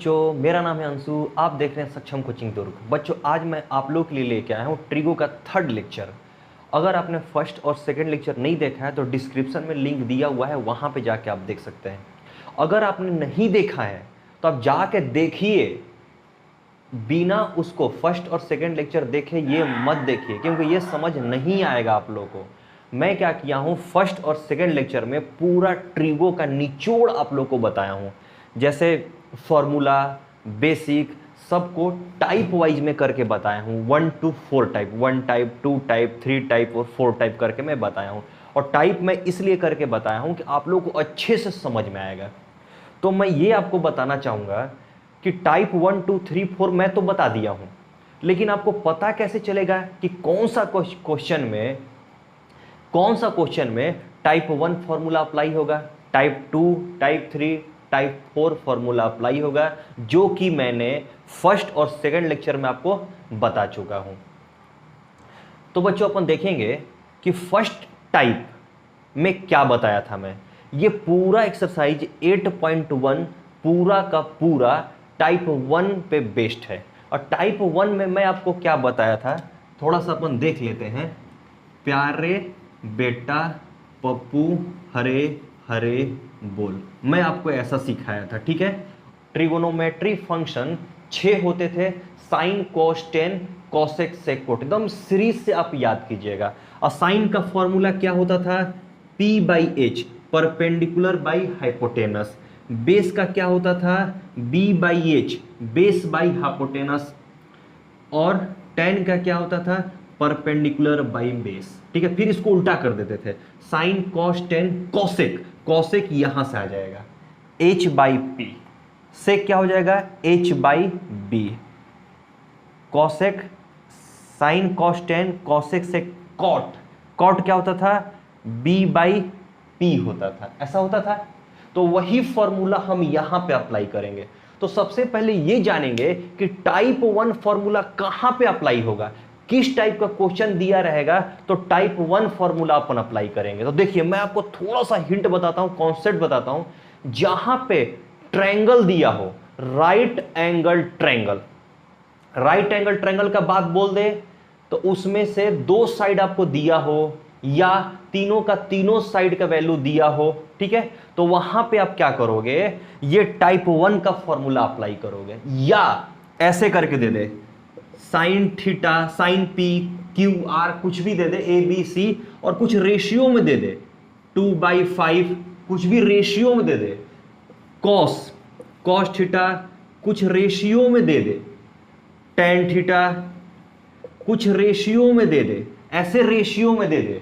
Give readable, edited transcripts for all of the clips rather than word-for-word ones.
बच्चों, मेरा नाम है अंशु। आप देख रहे हैं सक्षम कोचिंग दुर्ग। बच्चों, आज मैं आप लोग के लिए लेके आया हूँ ट्रिगो का थर्ड लेक्चर। अगर आपने फर्स्ट और सेकंड लेक्चर नहीं देखा है तो डिस्क्रिप्शन में लिंक दिया हुआ है, वहाँ पे जाके आप देख सकते हैं। अगर आपने नहीं देखा है तो आप जाके देखिए, बिना उसको फर्स्ट और सेकंड लेक्चर देखे ये मत देखिए, क्योंकि ये समझ नहीं आएगा आप लोगों को। मैं क्या किया हूँ, फर्स्ट और सेकंड लेक्चर में पूरा ट्रिगो का निचोड़ आप लोगों को बताया हूँ। जैसे फॉर्मूला, बेसिक, सबको टाइप वाइज में करके बताया हूँ। 1 to 4 type, 1 type, 2 type, 3 type और 4 टाइप करके मैं बताया हूँ। और टाइप मैं इसलिए करके बताया हूँ कि आप लोगों को अच्छे से समझ में आएगा। तो मैं ये आपको बताना चाहूँगा कि टाइप 1 2 3 4 मैं तो बता दिया हूँ, लेकिन आपको पता कैसे चलेगा कि कौन सा क्वेश्चन में टाइप 1 फॉर्मूला अप्लाई होगा, type 2, type 3, type 4 formula apply होगा, जो कि मैंने फर्स्ट और सेकंड लेक्चर में आपको बता चुका हूं। तो बच्चों, अपन देखेंगे कि फर्स्ट टाइप में क्या बताया था मैं। ये पूरा एक्सरसाइज 8.1 पूरा का पूरा टाइप 1 पे बेस्ड है। और टाइप 1 में मैं आपको क्या बताया था, थोड़ा सा अपन देख लेते हैं। प्यारे बेटा पप्पू हरे हरे बोल, मैं आपको ऐसा सिखाया था, ठीक है। ट्रिगोनोमेट्री फंक्शन 6 होते थे, साइन, कोस, टेन, कोसेक, सेक, कोट। एकदम सीरीज से आप याद कीजिएगा। और साइन का फॉर्मूला क्या होता था, P by H, perpendicular by hypotenuse. Base का क्या होता था, B by H, base by hypotenuse. और टेन का क्या होता था, परपेंडिकुलर बाई बेस। ठीक है, फिर इसको उल्टा कर देते थे, sign cos tan cosec, cosec यहां से आ जाएगा H बाई पी, सेक क्या हो जाएगा H by B, cosec sine cos tan cosec से कॉट, कॉट क्या होता था B बाई पी होता था, ऐसा होता था। तो वही फॉर्मूला हम यहां पे अप्लाई करेंगे। तो सबसे पहले ये जानेंगे कि टाइप 1 फॉर्मूला कहां पे अप्लाई होगा, किस टाइप का क्वेश्चन दिया रहेगा तो टाइप 1 फॉर्मूला अपन अप्लाई करेंगे। तो देखिए, मैं आपको थोड़ा सा हिंट बताता हूं, कॉन्सेप्ट बताता हूं। जहां पे ट्रायंगल दिया हो, right angle triangle, right angle triangle का बात बोल दे तो उसमें से 2 साइड आपको दिया हो या तीनों का तीनों साइड का वैल्यू दिया हो, ठीक है, तो वहां पे आप क्या करोगे, ये टाइप 1 का फॉर्मूला अप्लाई करोगे। या ऐसे करके दे दे, sine theta, sine P, Q R, कुछ भी दे दे, ए बी सी, और कुछ रेशियो में दे दे, 2/5, कुछ भी रेशियो में दे दे, कॉस, कॉस थीटा कुछ रेशियो में दे दे, टेन थीटा कुछ रेशियो में दे दे, ऐसे रेशियो में दे दे,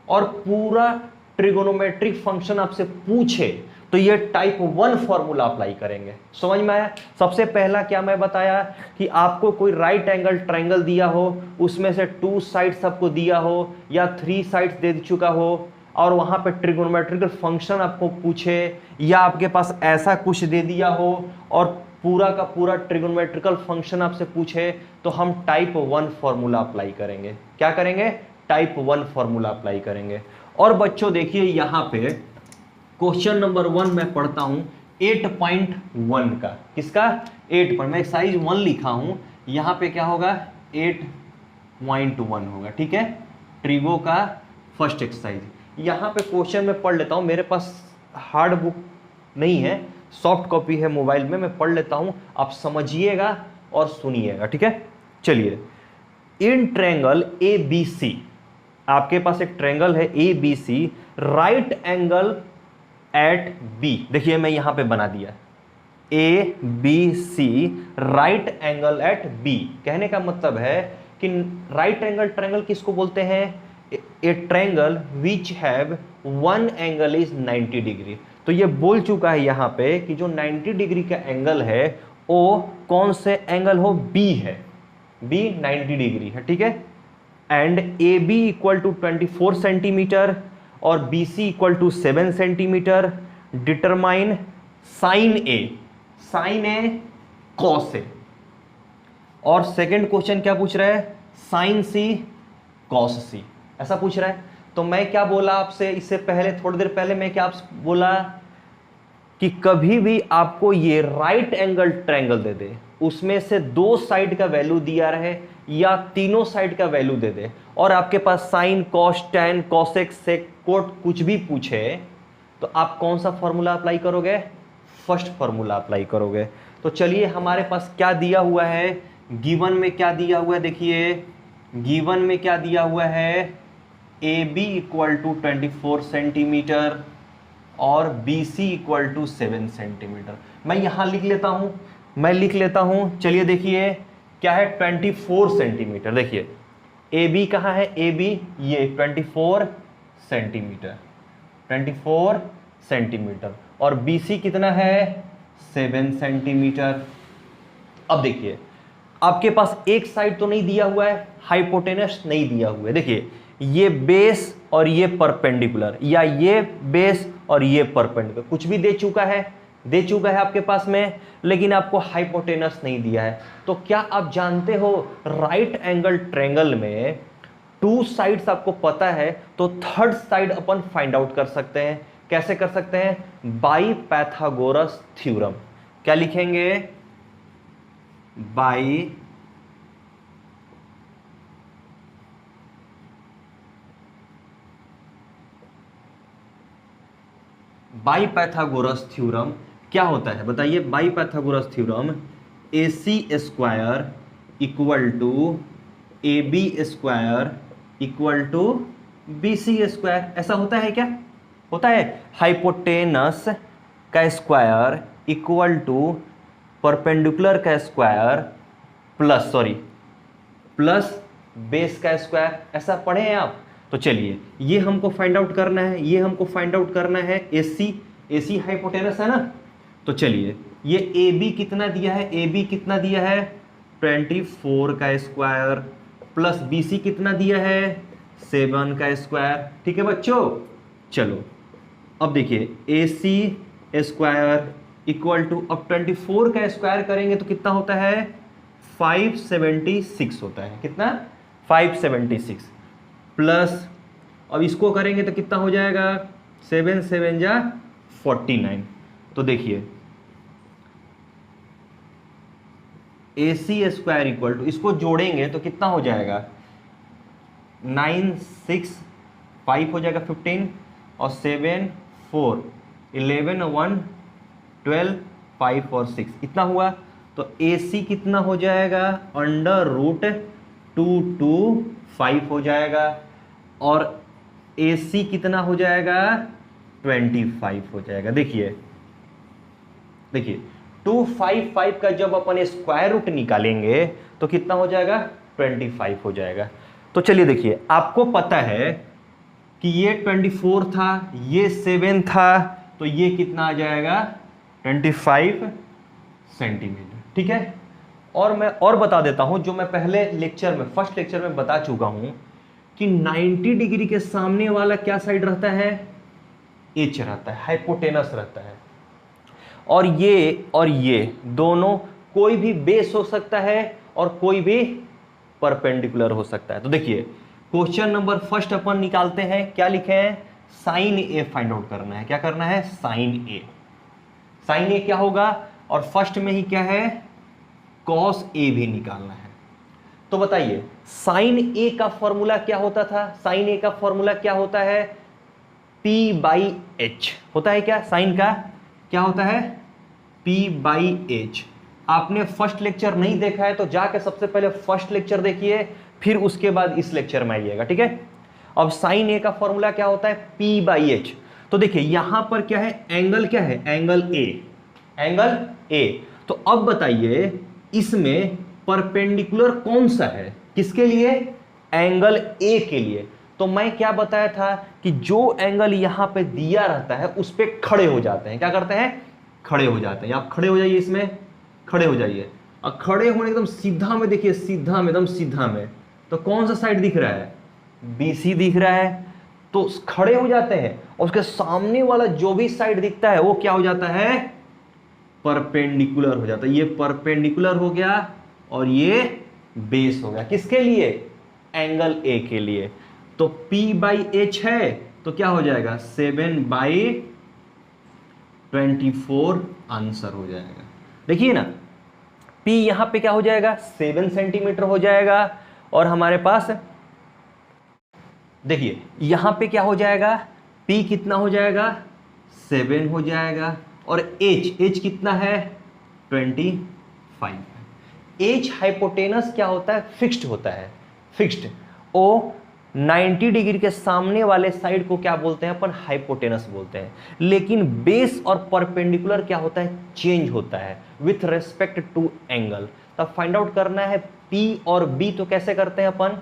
और पूरा ट्रिगोनोमेट्रिक फंक्शन आपसे पूछे तो ये टाइप 1 फॉर्मूला अप्लाई करेंगे। समझ में आया। सबसे पहला क्या मैं बताया कि आपको कोई राइट एंगल ट्रायंगल दिया हो, उसमें से 2 साइड्स आपको दिया हो या 3 साइड्स दे चुका हो, और वहां पे ट्रिगोनोमेट्रिकल फंक्शन आपको पूछे, या आपके पास ऐसा कुछ दे दिया हो और पूरा का पूरा ट्रिगोनोमेट्रिकल फंक्शन आपसे पूछे, तो हम टाइप 1 फॉर्मूला अप्लाई करेंगे। क्या करेंगे, टाइप 1 फॉर्मूला अप्लाई करेंगे। और बच्चों देखिए, यहां पे क्वेश्चन नंबर 1 मैं पढ़ता हूं 8.1 का, किसका 8 पर मैं एक्सरसाइज 1 लिखा हूं, यहां पे क्या होगा 8.1 होगा, ठीक है, ट्रिगो का फर्स्ट एक्सरसाइज। यहां पे क्वेश्चन मैं पढ़ लेता हूं, मेरे पास हार्ड बुक नहीं है, सॉफ्ट कॉपी है मोबाइल में, मैं पढ़ लेता हूं, आप समझिएगा और सुनिएगा, ठीक है। चलिए, इन ट्रायंगल ए बी सी, आपके पास एक ट्रायंगल है A B C, right angle at B, देखिए मैं यहां पे बना दिया A B C, right angle at B. कहने का मतलब है कि राइट एंगल ट्रायंगल किसको बोलते हैं, ए triangle which have one angle is 90 degree. तो ये बोल चुका है यहां पे कि जो 90 डिग्री का एंगल है वो कौन से एंगल हो, बी है, बी 90 डिग्री है, ठीक है। And A B equal to 24 centimetre और B C equal to 7 centimetre. Determine sine A cos A. और सेकेंड क्वेश्चन क्या पूछ रहा है, साइन सी कॉस सी, ऐसा पूछ रहा है। तो मैं क्या बोला आपसे इससे पहले, थोड़ी देर पहले मैं क्या आपसे बोला, कि कभी भी आपको ये राइट एंगल ट्रायंगल दे दे, उसमें से दो साइड का वैल्यू दिया रहे या तीनों साइड का वैल्यू दे दे, और आपके पास साइन, कॉस, टैन, कॉसेक, सेक, कोट कुछ भी पूछे, तो आप कौन सा फॉर्मूला अप्लाई करोगे? फर्स्ट फॉर्मूला अप्लाई करोगे। तो चलिए हमारे पास क्या दिया हुआ है, गिवन में क्या दिया हुआ है, देखिए गिवन में क्या दिया हुआ है, A B equal to 24 centimetre और B C equal to 7 centimetre. मैं यहां लिख लेता हूं, चलिए देखिए क्या है, 24 सेंटीमीटर। देखिए ए बी कहां है, ए बी ये 24 सेंटीमीटर, 24 सेंटीमीटर, और बी सी कितना है, 7 सेंटीमीटर। अब देखिए आपके पास एक साइड तो नहीं दिया हुआ है, हाइपोटेनस नहीं दिया हुआ है। देखिए ये बेस और ये परपेंडिकुलर, या ये बेस और ये परपेंडिकुलर, कुछ भी दे चुका है आपके पास में, लेकिन आपको हाइपोटेनस नहीं दिया है। तो क्या आप जानते हो राइट एंगल ट्रायंगल में टू साइड्स आपको पता है, तो थर्ड साइड अपन फाइंड आउट कर सकते हैं। कैसे कर सकते हैं? By Pythagoras theorem. क्या लिखेंगे? बाई पाइथागोरस थ्योरम क्या होता है बताइए? By Pythagoras theorem A C square equal to A B square equal to B C square, ऐसा होता है क्या? होता है। हाइपोटेनस का स्क्वायर इक्वल टू परपेंडिकुलर का स्क्वायर प्लस बेस का स्क्वायर, ऐसा पढ़े हैं आप? तो चलिए ये हमको फाइंड आउट करना है, एसी हाइपोटेनस है ना। तो चलिए ये ए बी कितना दिया है, 24 का स्क्वायर, प्लस बी सी कितना दिया है, 7 का स्क्वायर। ठीक है बच्चों, चलो अब देखिए ए सी स्क्वायर इक्वल टू, अब 24 का स्क्वायर करेंगे तो कितना होता है, 576 होता है। कितना? 576 प्लस, अब इसको करेंगे तो कितना हो जाएगा, 7 7 जा 49। तो देखिए ए सी स्क्वायर इक्वल टू, इसको जोड़ेंगे तो कितना हो जाएगा, 9 6 5 हो जाएगा 15, और 7 4 11 1 12 5 और 6 इतना हुआ। तो ए सी कितना हो जाएगा, √225 हो जाएगा, और ए सी कितना हो जाएगा, 25 हो जाएगा। देखिए 255 का जब अपन स्क्वायर रूट निकालेंगे तो कितना हो जाएगा, 25 हो जाएगा। तो चलिए देखिए आपको पता है कि ये 24 था, ये 7 था, तो ये कितना आ जाएगा, 25 सेंटीमीटर। ठीक है, और मैं और बता देता हूं, जो मैं पहले लेक्चर में, फर्स्ट लेक्चर में बता चुका हूं कि 90 डिग्री के सामने वाला क्या साइड रहता है, एच रहता है, हाइपोटेनस रहता है। और ये दोनों, कोई भी बेस हो सकता है और कोई भी परपेंडिकुलर हो सकता है। तो देखिए क्वेश्चन नंबर फर्स्ट अपन निकालते हैं, क्या लिखे हैं, साइन ए फाइंड आउट करना है। क्या करना है, साइन ए क्या होगा, और फर्स्ट में ही क्या है, कॉस ए भी निकालना है। तो बताइए साइन ए का फॉर्मूला क्या होता था, साइन ए का फॉर्मूला क्या होता है, P/H होता है। क्या साइन का क्या होता है, P/H। आपने फर्स्ट लेक्चर नहीं देखा है तो जाके सबसे पहले फर्स्ट लेक्चर देखिए, फिर उसके बाद इस लेक्चर में आइएगा। ठीक है, अब साइन ए का फॉर्मूला क्या होता है, P/H। तो देखिए यहां पर क्या है, एंगल क्या है, एंगल ए। तो अब बताइए इसमें परपेंडिकुलर कौन सा है, किसके लिए, एंगल ए के लिए। तो मैं क्या बताया था कि जो एंगल यहां पे दिया रहता है उस पे खड़े हो जाते हैं। क्या करते हैं, खड़े हो जाते हैं। आप खड़े हो जाइए, इसमें खड़े हो जाइए, और खड़े होने एकदम सीधा में, देखिए सीधा में, एकदम सीधा में, तो कौन सा साइड दिख रहा है, BC दिख रहा है। तो खड़े हो जाते हैं और उसके सामने वाला जो भी साइड दिखता है वो क्या हो जाता है, परपेंडिकुलर हो जाता है। ये परपेंडिकुलर हो गया और ये बेस हो गया, किसके लिए, एंगल ए के लिए। तो P/H है तो क्या हो जाएगा, 7/24 24 आंसर हो जाएगा। देखिए ना, P यहां पे क्या हो जाएगा 7 सेंटीमीटर हो जाएगा, और हमारे पास देखिए यहां पे क्या हो जाएगा, P कितना हो जाएगा 7 हो जाएगा, और H कितना है 25। H हाइपोटेनस क्या होता है, फिक्स्ड होता है, फिक्स्ड। O 90 डिग्री के सामने वाले साइड को क्या बोलते हैं अपन, हाइपोटेनस बोलते हैं। लेकिन बेस और परपेंडिकुलर क्या होता है, चेंज होता है विथ रेस्पेक्ट टू एंगल। तब फाइंड आउट करना है P और B, तो कैसे करते हैं अपन,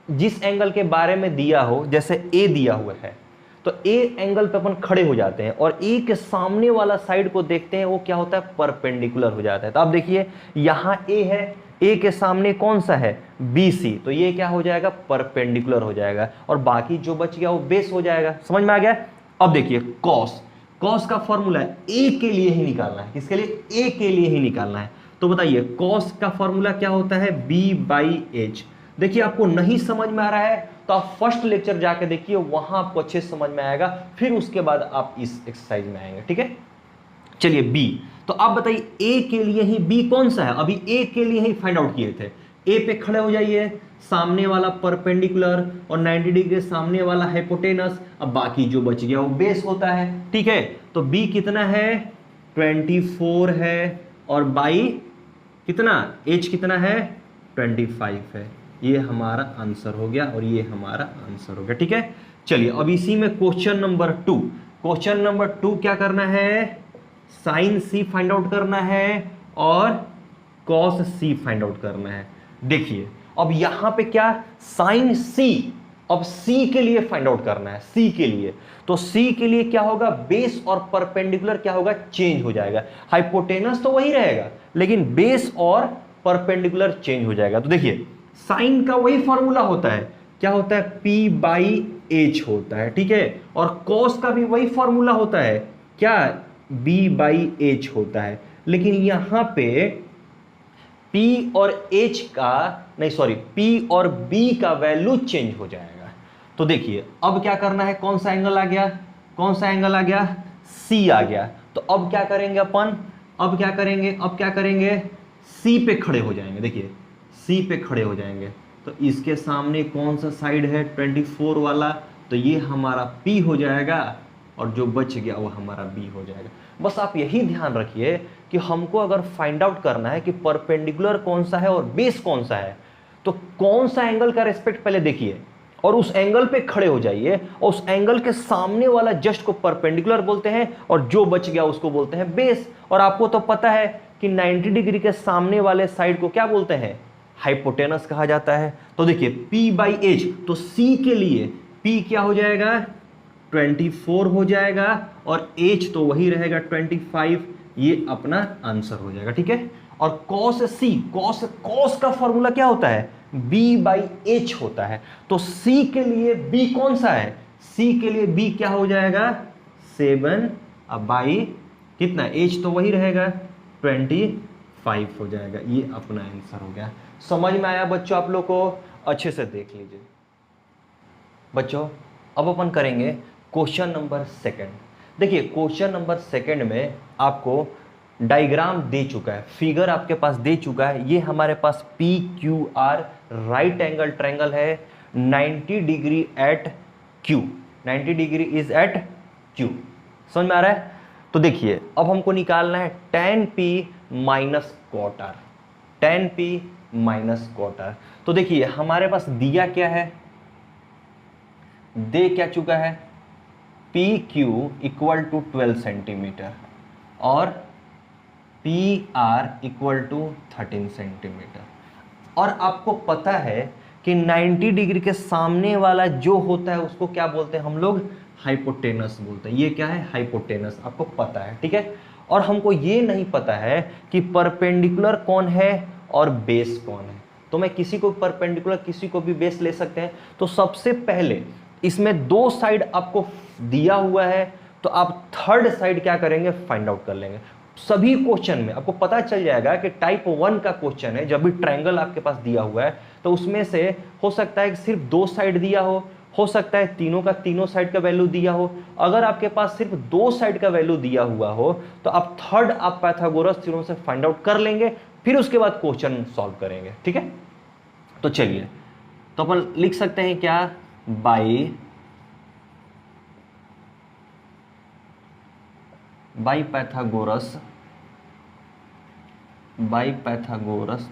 जिस एंगल के बारे में दिया हो, जैसे A दिया हुआ है तो A एंगल पे अपन खड़े हो जाते हैं, और A के सामने वाला साइड को देखते हैं, वो क्या होता है, परपेंडिकुलर हो जाता है। तो आप देखिए यहां A है, A के सामने कौन सा है, BC, तो ये क्या हो जाएगा, परपेंडिकुलर हो जाएगा, और बाकी जो बच गया वो बेस हो जाएगा। समझ में आ गया। अब देखिए कॉस का फॉर्मूला है A के लिए ही निकालना है, किसके लिए, A के लिए ही निकालना है। तो बताइए कॉस का फॉर्मूला क्या होता है, B/H। देखिए आपको नहीं समझ में आ रहा है तो आप फर्स्ट लेक्चर जाके देखिए, वहां आपको अच्छे से समझ में आएगा, फिर उसके बाद आप इस एक्सरसाइज में आएंगे, ठीक है। चलिए बी, तो आप बताइए ए के लिए ही, बी कौन सा है, अभी ए के लिए ही फाइंड आउट किए थे। ए पे खड़े हो जाइए, सामने वाला परपेंडिकुलर और 90 डिग्री सामने वाला हाइपोटेनस, अब बाकी जो बच गया वो बेस होता है, ठीक है। तो बी कितना है 24 है, और बाई कितना, एच कितना है 25 है। ये हमारा आंसर हो गया, और ये हमारा आंसर हो गया, ठीक है। चलिए अब इसी में क्वेश्चन नंबर 2, क्वेश्चन नंबर 2 क्या करना है, साइन सी फाइंड आउट करना है और कॉस सी फाइंड आउट करना है। देखिए अब यहां पे क्या, साइन सी, अब सी के लिए फाइंड आउट करना है, सी के लिए। तो सी के लिए क्या होगा, बेस और परपेंडिकुलर क्या होगा, चेंज हो जाएगा। हाइपोटेनस तो वही रहेगा, लेकिन बेस और परपेंडिकुलर चेंज हो जाएगा। तो देखिए साइन का वही फॉर्मूला होता है, क्या होता है, P/H होता है, ठीक है। और कॉस का भी वही फॉर्मूला होता है, क्या, B/H होता है। लेकिन यहां पे P और H का नहीं, सॉरी, P और B का वैल्यू चेंज हो जाएगा। तो देखिए अब क्या करना है, कौन सा एंगल आ गया, कौन सा एंगल आ गया, C आ गया। तो अब क्या करेंगे अपन, अब क्या करेंगे, अब क्या करेंगे, C पे खड़े हो जाएंगे। देखिए C पे खड़े हो जाएंगे, तो इसके सामने कौन सा साइड है 24 वाला, तो ये हमारा P हो जाएगा, और जो बच गया वो हमारा B हो जाएगा। बस आप यही ध्यान रखिए कि हमको अगर फाइंड आउट करना है कि परपेंडिकुलर कौन सा है और बेस कौन सा है, तो कौन सा एंगल का रेस्पेक्ट पहले देखिए, और उस एंगल पे खड़े हो जाइए, और उस एंगल के सामने वाला जस्ट को परपेंडिकुलर बोलते हैं, और जो बच गया उसको बोलते हैं बेस। और आपको तो पता है कि 90 डिग्री के सामने वाले साइड को क्या बोलते हैं, हाइपोटेनस कहा जाता है। तो देखिए P/H, तो C के लिए P क्या हो जाएगा 24 हो जाएगा, और H तो वही रहेगा 25, ये अपना आंसर हो जाएगा, ठीक है। और cos C, cos का फॉर्मूला क्या होता है, B/H होता है। तो C के लिए B कौन सा है, C के लिए B क्या हो जाएगा 7, अब बाई कितना, H तो वही रहेगा 25 हो जाएगा। ये अपना आंसर हो गया। समझ में आया बच्चों आप लोग को, अच्छे से देख लीजिए बच्चों। अब अपन करेंगे क्वेश्चन नंबर 2। देखिए क्वेश्चन नंबर 2 में आपको डायग्राम दे चुका है, फिगर आपके पास दे चुका है। ये हमारे पास PQR राइट एंगल ट्रायंगल है, 90 degree at Q, 90 degree is at Q। समझ में आ रहा है। तो देखिए अब हमको निकालना है tan P minus cot R, tan P minus cot R। तो देखिए हमारे पास दिया क्या है, दे क्या चुका है, PQ इक्वल टू 12 सेंटीमीटर और PR इक्वल टू 13 सेंटीमीटर। और आपको पता है कि 90 डिग्री के सामने वाला जो होता है उसको क्या बोलते हैं हम लोग, हाइपोटेनस बोलते हैं। ये क्या है, हाइपोटेनस, आपको पता है, ठीक है। और हमको ये नहीं पता है कि परपेंडिकुलर कौन है और बेस कौन है। तो मैं किसी को परपेंडिकुलर किसी को भी बेस ले सकते हैं। तो सबसे पहले इसमें 2 साइड आपको दिया हुआ है, तो आप थर्ड साइड क्या करेंगे, फाइंड आउट कर लेंगे। सभी क्वेश्चन में आपको पता चल जाएगा कि टाइप 1 का क्वेश्चन है, जब भी ट्रायंगल आपके पास दिया हुआ है तो उसमें से हो सकता है कि सिर्फ 2 साइड दिया हो, हो सकता है तीनों का तीनों साइड का वैल्यू दिया हो। अगर आपके पास सिर्फ दो साइड का वैल्यू दिया हुआ हो तो आप थर्ड आप पाइथागोरस थ्योरम से फाइंड आउट कर लेंगे, फिर उसके बाद क्वेश्चन सॉल्व करेंगे। ठीक है, तो चलिए, तो अपन लिख सकते हैं क्या, by Pythagoras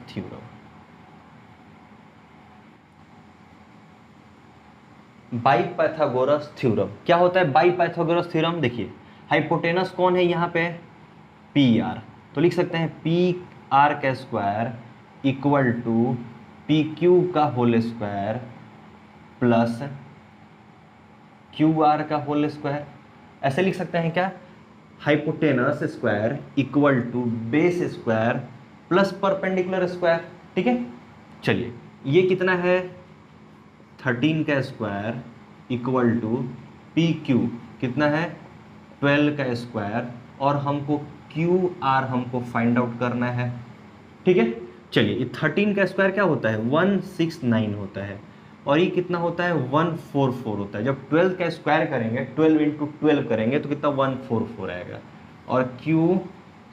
theorem. By Pythagoras theorem क्या होता है? बाई पाइथागोरस थ्योरम, देखिए हाइपोटेनस कौन है यहाँ पे, पी आर, तो लिख सकते हैं पी आर का square equal to P Q का whole square plus Q R का होल स्क्वायर। ऐसे लिख सकते हैं क्या, hypotenuse square equal to base square plus perpendicular square. ठीक है, चलिए ये कितना है, 13 का square equal to P Q कितना है, 12 का स्क्वायर, और हमको क्यू आर हमको फाइंड आउट करना है। ठीक है, चलिए ये 13 का स्क्वायर क्या होता है, 169 होता है, और ये कितना होता है, 144 होता है। जब 12 का स्क्वायर करेंगे, 12 इंटू 12 करेंगे तो कितना 144 आएगा, और क्यू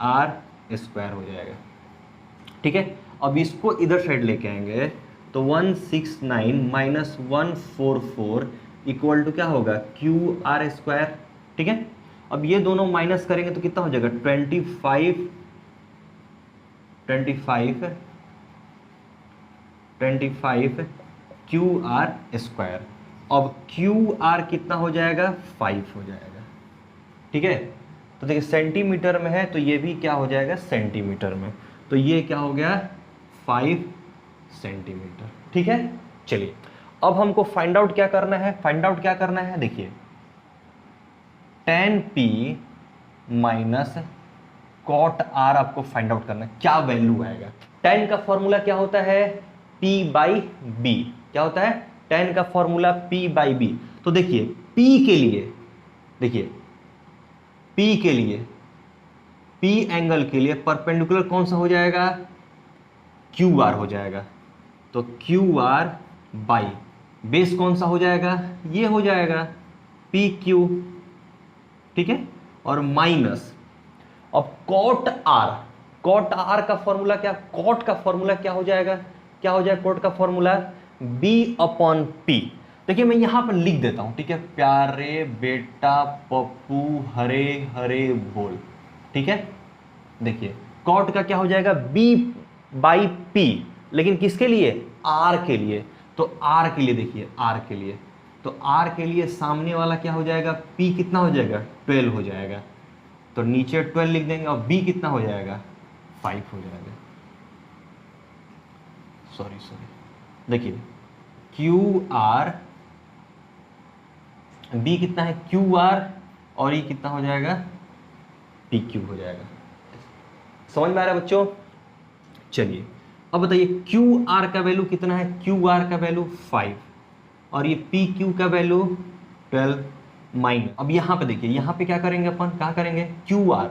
आर स्क्वायर हो जाएगा। ठीक है, अब इसको इधर साइड लेके आएंगे तो 169 माइनस 144 इक्वल टू क्या होगा, क्यू आर स्क्वायर। ठीक है, अब ये दोनों माइनस करेंगे तो कितना हो जाएगा, 25 क्यू आर स्क्वायर। अब क्यू आर कितना हो जाएगा, 5 हो जाएगा। ठीक है, तो देखिए सेंटीमीटर में है तो ये भी क्या हो जाएगा, सेंटीमीटर में, तो ये क्या हो गया, 5 सेंटीमीटर। ठीक है, चलिए अब हमको फाइंड आउट क्या करना है, देखिए tan P minus cot R आपको फाइंड आउट करना है, क्या वैल्यू आएगा। tan का फॉर्मूला क्या होता है, P बाई बी। क्या होता है, tan का फॉर्मूला P बाई बी। तो देखिए P के लिए, P एंगल के लिए परपेंडिकुलर कौन सा हो जाएगा, क्यू आर हो जाएगा, तो क्यू आर बाई बेस कौन सा हो जाएगा, ये हो जाएगा पी क्यू। ठीक है, और माइनस, अब कॉट आर का फॉर्मूला क्या, कॉट का फॉर्मूला क्या हो जाएगा, कॉट का फॉर्मूला बी अपॉन पी। देखिए मैं यहां पर लिख देता हूं, ठीक है, प्यारे बेटा पप्पू हरे हरे बोल। ठीक है, देखिए कॉट का क्या हो जाएगा, बी बाई पी, लेकिन किसके लिए, आर के लिए। तो आर के लिए देखिए, आर के लिए सामने वाला क्या हो जाएगा, पी कितना हो जाएगा, 12 हो जाएगा, तो नीचे 12 लिख देंगे, और बी कितना हो जाएगा, 5 हो जाएगा। सॉरी देखिए क्यू आर, बी कितना है, क्यू आर, और ये कितना हो जाएगा, पी क्यू हो जाएगा। समझ में आ रहा है बच्चों। चलिए अब बताइए क्यू आर का वैल्यू कितना है, क्यू आर का वैल्यू 5, और ये पी क्यू का वैल्यू 12 माइनस। अब यहाँ पे देखिए, यहाँ पे क्या करेंगे अपन, कहाँ करेंगे, क्यू आर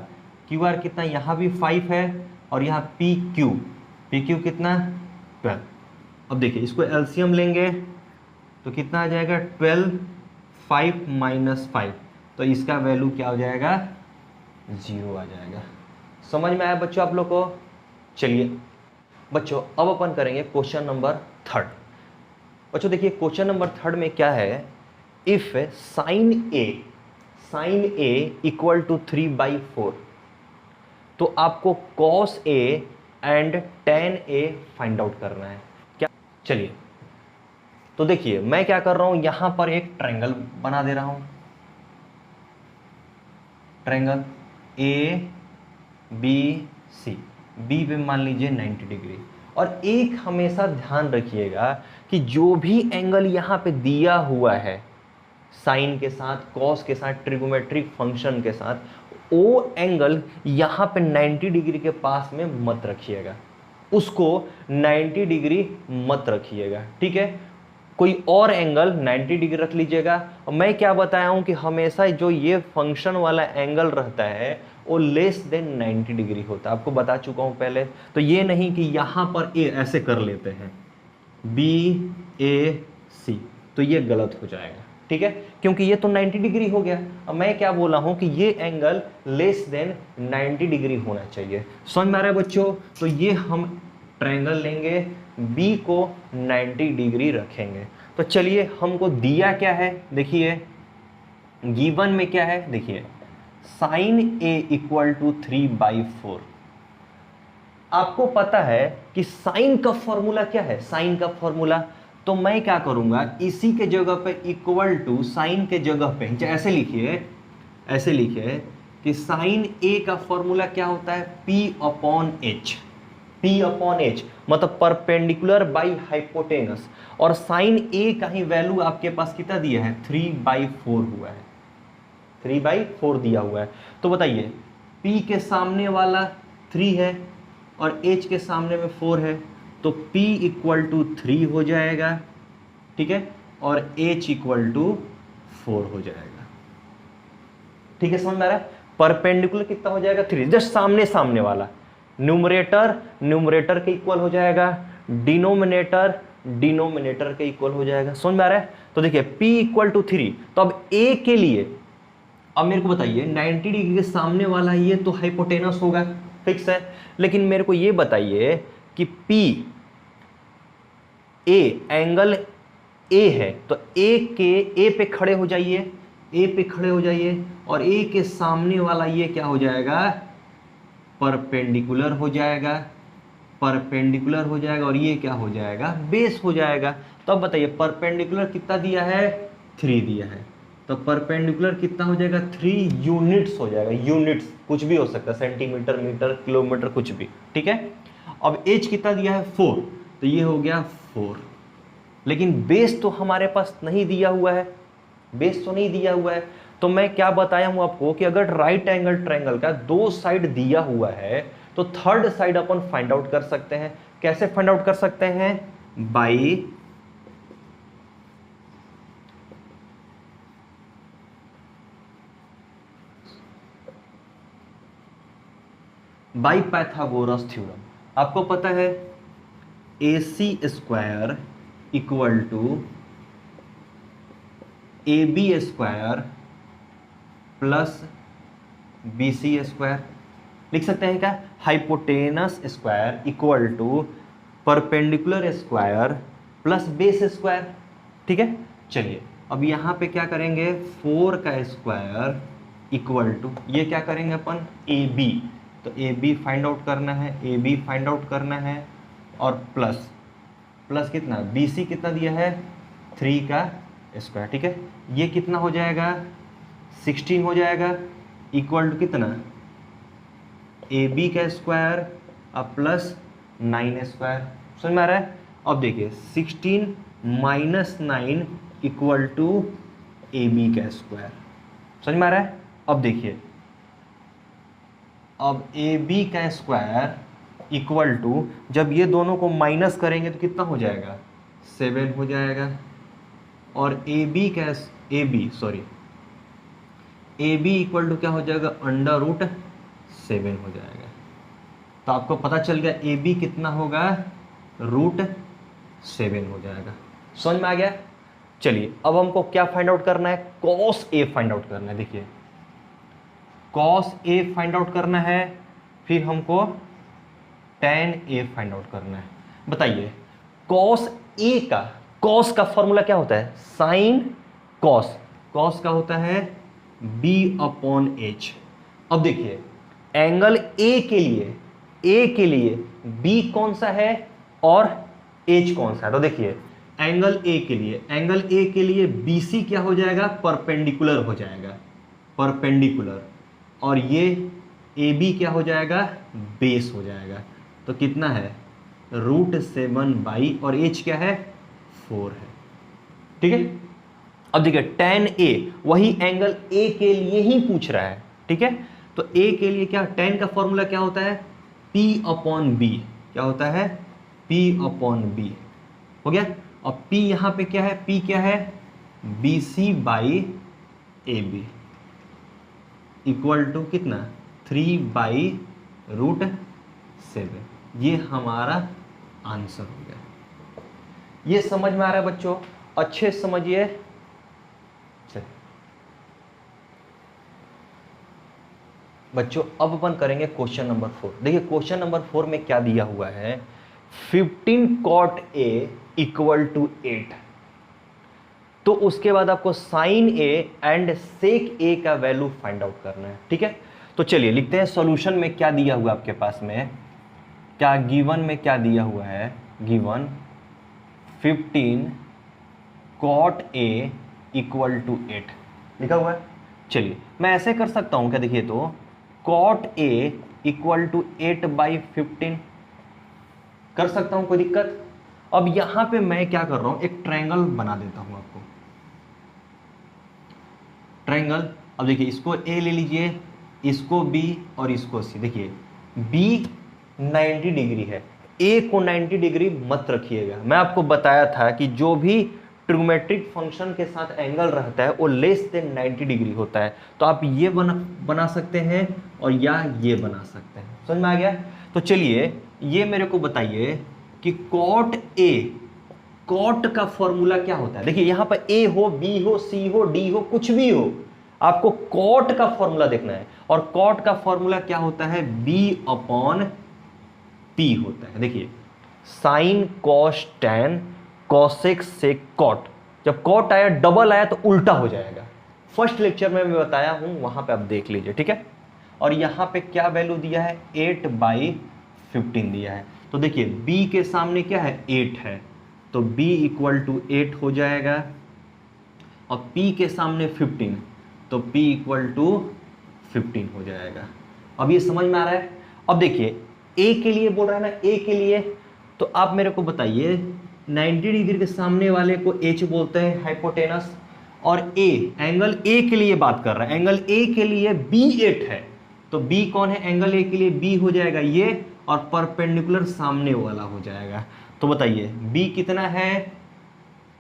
कितना, यहाँ भी 5 है, और यहाँ पी क्यू कितना, 12। अब देखिए इसको एलसीएम लेंगे तो कितना आ जाएगा, 12, 5 माइनस 5, तो इसका वैल्यू क्या हो जाएगा, 0 आ जाएगा। समझ में आया बच्चों आप लोग को। चलिए बच्चों अब अपन करेंगे क्वेश्चन नंबर 3। बच्चों देखिए क्वेश्चन नंबर 3 में क्या है, if sine A equal to 3/4, तो आपको cos A and tan A find out करना है। क्या, चलिए तो देखिए मैं क्या कर रहा हूं, यहां पर एक ट्रायंगल बना दे रहा हूं, triangle A B C, B पे मान लीजिए 90 डिग्री। और एक हमेशा ध्यान रखिएगा कि जो भी एंगल यहाँ पे दिया हुआ है साइन के साथ, कॉस के साथ, ट्रिगोमेट्रिक फंक्शन के साथ, वो एंगल यहाँ पे 90 डिग्री के पास में मत रखिएगा, उसको 90 डिग्री मत रखिएगा। ठीक है, कोई और एंगल 90 डिग्री रख लीजिएगा। और मैं क्या बताया हूं कि हमेशा जो ये फंक्शन वाला एंगल रहता है वो लेस देन 90 डिग्री होता है, आपको बता चुका हूं पहले। तो ये नहीं कि यहां पर ए ऐसे कर लेते हैं, बी ए सी, तो ये गलत हो जाएगा, ठीक है, क्योंकि ये तो 90 डिग्री हो गया। अब मैं क्या बोला हूं कि ये एंगल लेस देन 90 डिग्री होना चाहिए। समझ में आ रहा है बच्चों? तो ये हम ट्रायंगल लेंगे, बी को 90 डिग्री रखेंगे। तो चलिए हमको दिया क्या है, देखिए गिवन में क्या है, देखिए साइन ए इक्वल टू 3/4। आपको पता है कि साइन का फॉर्मूला क्या है, साइन का फॉर्मूला, तो मैं क्या करूंगा इसी के जगह पे इक्वल टू साइन के जगह पे ऐसे लिखिए, ऐसे लिखिए कि साइन ए का फॉर्मूला क्या होता है, P/H। P/H मतलब परपेंडिकुलर बाई हाइपोटेनस, और साइन ए का ही वैल्यू आपके पास कितना दिया है, 3/4 हुआ है, 3/4 दिया हुआ है। तो बताइए P के सामने वाला 3 है और H के सामने में 4 है, तो P इक्वल टू 3 हो जाएगा, ठीक है, और H इक्वल टू 4 हो जाएगा, ठीक है, समझ में आ रहा है? परपेंडिकुलर कितना हो जाएगा, 3, जस्ट सामने सामने वाला, न्यूमरेटर न्यूमरेटर के इक्वल हो जाएगा, डिनोमिनेटर डिनोमिनेटर के इक्वल हो जाएगा। समझ में आ रहा है? तो देखिए P इक्वल टू 3, तो अब A के लिए अब मेरे को बताइए 90 डिग्री के सामने वाला ये तो हाइपोटेनस होगा, फिक्स है, लेकिन मेरे को ये बताइए कि P A एंगल A है, तो A पे खड़े हो जाइए, A पे खड़े हो जाइए, और A के सामने वाला ये क्या हो जाएगा, परपेंडिकुलर हो जाएगा, परपेंडिकुलर हो जाएगा, और ये क्या हो जाएगा, बेस हो जाएगा। तो अब बताइए परपेंडिकुलर कितना दिया है, 3 दिया है, तो परपेंडिकुलर कितना हो जाएगा, 3 यूनिट्स हो जाएगा, यूनिट्स कुछ भी हो सकता है, सेंटीमीटर, मीटर, किलोमीटर, कुछ भी, ठीक है। अब H कितना दिया है, 4, तो ये हो गया 4, लेकिन बेस तो हमारे पास नहीं दिया हुआ है, बेस तो नहीं दिया हुआ है। तो मैं क्या बताया हूं आपको कि अगर राइट एंगल ट्रायंगल का 2 साइड दिया हुआ है तो थर्ड साइड अपन फाइंड आउट कर सकते हैं। कैसे फाइंड आउट कर सकते हैं, बाई पाइथागोरस थ्योरम। आपको पता है AC² equal to AB² plus BC², लिख सकते हैं क्या, hypotenuse square equal to perpendicular square plus base square, ठीक है। चलिए अब यहाँ पे क्या करेंगे, 4 का स्क्वायर इक्वल टू, ये क्या करेंगे अपन, AB, तो AB फाइंड आउट करना है, AB फाइंड आउट करना है, और प्लस प्लस कितना, BC कितना दिया है, 3 का स्क्वायर, ठीक है, ये कितना हो जाएगा, 16 हो जाएगा, इक्वल टू कितना, AB का स्क्वायर अब प्लस 9 स्क्वायर। समझ में आ रहा है? अब देखिए 16 माइनस 9 इक्वल टू AB का स्क्वायर। समझ में आ रहा है? अब देखिए, अब AB का स्क्वायर इक्वल टू, जब ये दोनों को माइनस करेंगे तो कितना हो जाएगा, 7 हो जाएगा, और AB इक्वल टू क्या हो जाएगा, √7 हो जाएगा। तो आपको पता चल गया AB कितना होगा, √7 हो जाएगा। समझ में आ गया? चलिए अब हमको क्या फाइंड आउट करना है, cos A फाइंड आउट करना है। देखिए cos A फाइंड आउट करना है, फिर हमको tan A फाइंड आउट करना है। बताइए cos A का, cos का फॉर्मूला क्या होता है, sin cos का होता है B/H। अब देखिए एंगल A के लिए B कौन सा है और H कौन सा है, तो देखिए एंगल A के लिए BC क्या हो जाएगा, परपेंडिकुलर हो जाएगा, परपेंडिकुलर, और ये AB क्या हो जाएगा, बेस हो जाएगा। तो कितना है, √7 और H क्या है, 4 है, ठीक है। अब देखिए tan A, वही एंगल A के लिए ही पूछ रहा है, ठीक है। तो A के लिए क्या, tan का फॉर्मूला क्या होता है, P/B, क्या होता है, P/B हो गया। और P यहां पे क्या है, P क्या है, BC/AB इक्वल टू कितना, 3/√7। ये हमारा आंसर हो गया। ये समझ में आ रहा है बच्चों? अच्छे से समझिए। चलिए बच्चों, अब अपन करेंगे क्वेश्चन नंबर 4। देखिए क्वेश्चन नंबर 4 में क्या दिया हुआ है, 15 cot A इक्वल टू 8। तो उसके बाद आपको साइन ए एंड सेक ए का वैल्यू फाइंड आउट करना है, ठीक है। तो चलिए लिखते हैं सॉल्यूशन में क्या दिया हुआ आपके पास में, क्या गिवन में क्या दिया हुआ है, given 15 cot A equal to 8 लिखा हुआ है। चलिए मैं ऐसे कर सकता हूं क्या, देखिए तो cot A इक्वल टू 8/15 कर सकता हूं, कोई दिक्कत। अब यहां पे मैं क्या कर रहा हूं, एक ट्रायंगल बना देता हूं आपको, ट्रायंगल। अब देखिए इसको A ले लीजिए, इसको B और इसको C। देखिए B 90 डिग्री है, A को 90 डिग्री मत रखिएगा। मैं आपको बताया था कि जो भी ट्रिग्नोमेट्रिक फंक्शन के साथ एंगल रहता है वो लेस देन 90 डिग्री होता है। तो आप ये बना सकते हैं और या ये बना सकते हैं, समझ में आ गया। तो चलिए ये मेरे को बताइए कि कॉट A, कॉट का फॉर्मूला क्या होता है। देखिए यहां पर A हो, B हो, C हो, D हो, कुछ भी हो, आपको कॉट का फॉर्मूला देखना है। और कॉट का फॉर्मूला क्या होता है, B/P होता है। देखिए sine cos tan cosec sec cot, जब कॉट आया डबल आया तो उल्टा हो जाएगा। फर्स्ट लेक्चर में मैं बताया हूं, वहां पे आप देख लीजिए, ठीक है। और यहां पे क्या वैल्यू दिया है, 8/15 दिया है। तो देखिए B के सामने क्या है, 8 है, तो B इक्वल टू 8 हो जाएगा। और P के सामने 15, तो P इक्वल टू 15 हो जाएगा। अब ये समझ में आ रहा है। अब देखिए A के लिए बोल रहा है ना, A के लिए, तो आप मेरे को बताइए 90 डिग्री के सामने वाले को H बोलते हैं हाइपोटेनस, और A एंगल A के लिए बात कर रहा है, एंगल A के लिए B8 है, तो B कौन है, एंगल A के लिए B हो जाएगा ये, और परपेंडिकुलर सामने वाला हो जाएगा। तो बताइए B कितना है,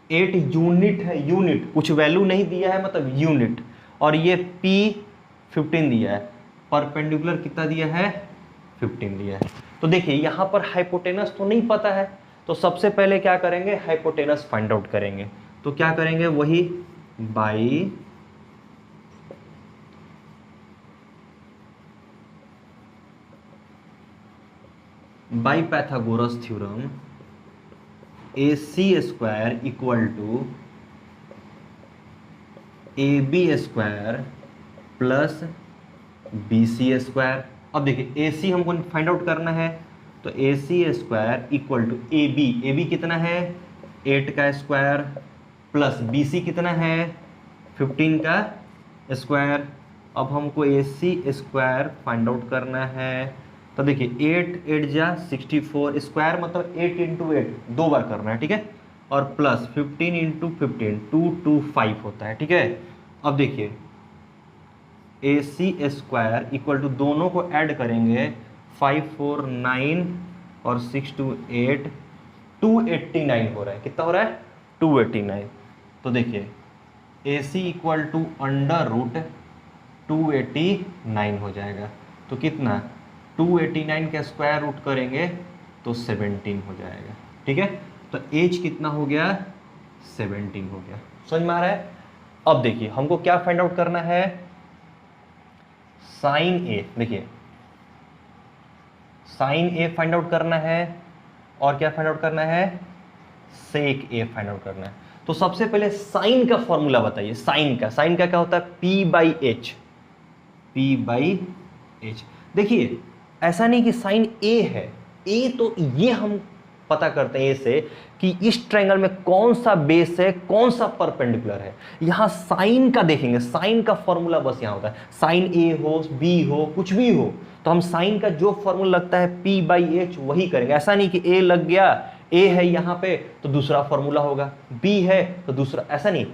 8 यूनिट है, यूनिट कुछ वैल्यू नहीं दिया है, मतलब यूनिट। और ये P15 दिया है, परपेंडिकुलर कितना दिया है, 15 दिया है। तो देखिए यहां पर हाइपोटेनस तो नहीं पता है, तो सबसे पहले क्या करेंगे, हाइपोटेनस फाइंड आउट करेंगे। तो क्या करेंगे, वही by Pythagoras theorem AC square equal to AB square plus BC square. अब देखिए AC हमको फाइंड आउट करना है, तो AC square equal to AB कितना है, 8 का स्क्वायर, प्लस BC कितना है, 15 का स्क्वायर। अब हमको AC स्क्वायर फाइंड आउट करना है, तो देखिए 8 जा 64, स्क्वायर मतलब 8 इंटू 8 दो बार करना है, ठीक है। और प्लस 15 इंटू 15 225 होता है, ठीक है। अब देखिए AC स्क्वायर इक्वल टू, दोनों को ऐड करेंगे 5 4 9 और 6 2 8, 289 हो रहा है। कितना हो रहा है, 289। तो देखिए AC equal to under root 289 हो जाएगा। तो कितना, 289 का स्क्वायर रूट करेंगे तो 17 हो जाएगा, ठीक है। तो एज कितना हो गया, 17 हो गया। समझ में आ रहा है। अब देखिए हमको क्या फाइंड आउट करना है, साइन ए। देखिए साइन ए फाइंड आउट करना है, और क्या फाइंड आउट करना है, सेक ए फाइंड आउट करना है। तो सबसे पहले साइन का फॉर्मूला बताइए, साइन का क्या होता है, P/H। देखिए ऐसा नहीं कि साइन ए है, ए तो ये हम पता करते हैं ए से कि इस ट्रायंगल में कौन सा बेस है, कौन सा परपेंडिकुलर है। यहां साइन का देखेंगे, साइन का फॉर्मूला बस यहां होता है, साइन ए हो, बी हो, कुछ भी हो, तो हम साइन का जो फॉर्मूला लगता है P/H वही करेंगे। ऐसा नहीं कि ए लग गया, ए है यहां पे तो दूसरा फॉर्मूला होगा, बी है तो दूसरा, ऐसा नहीं।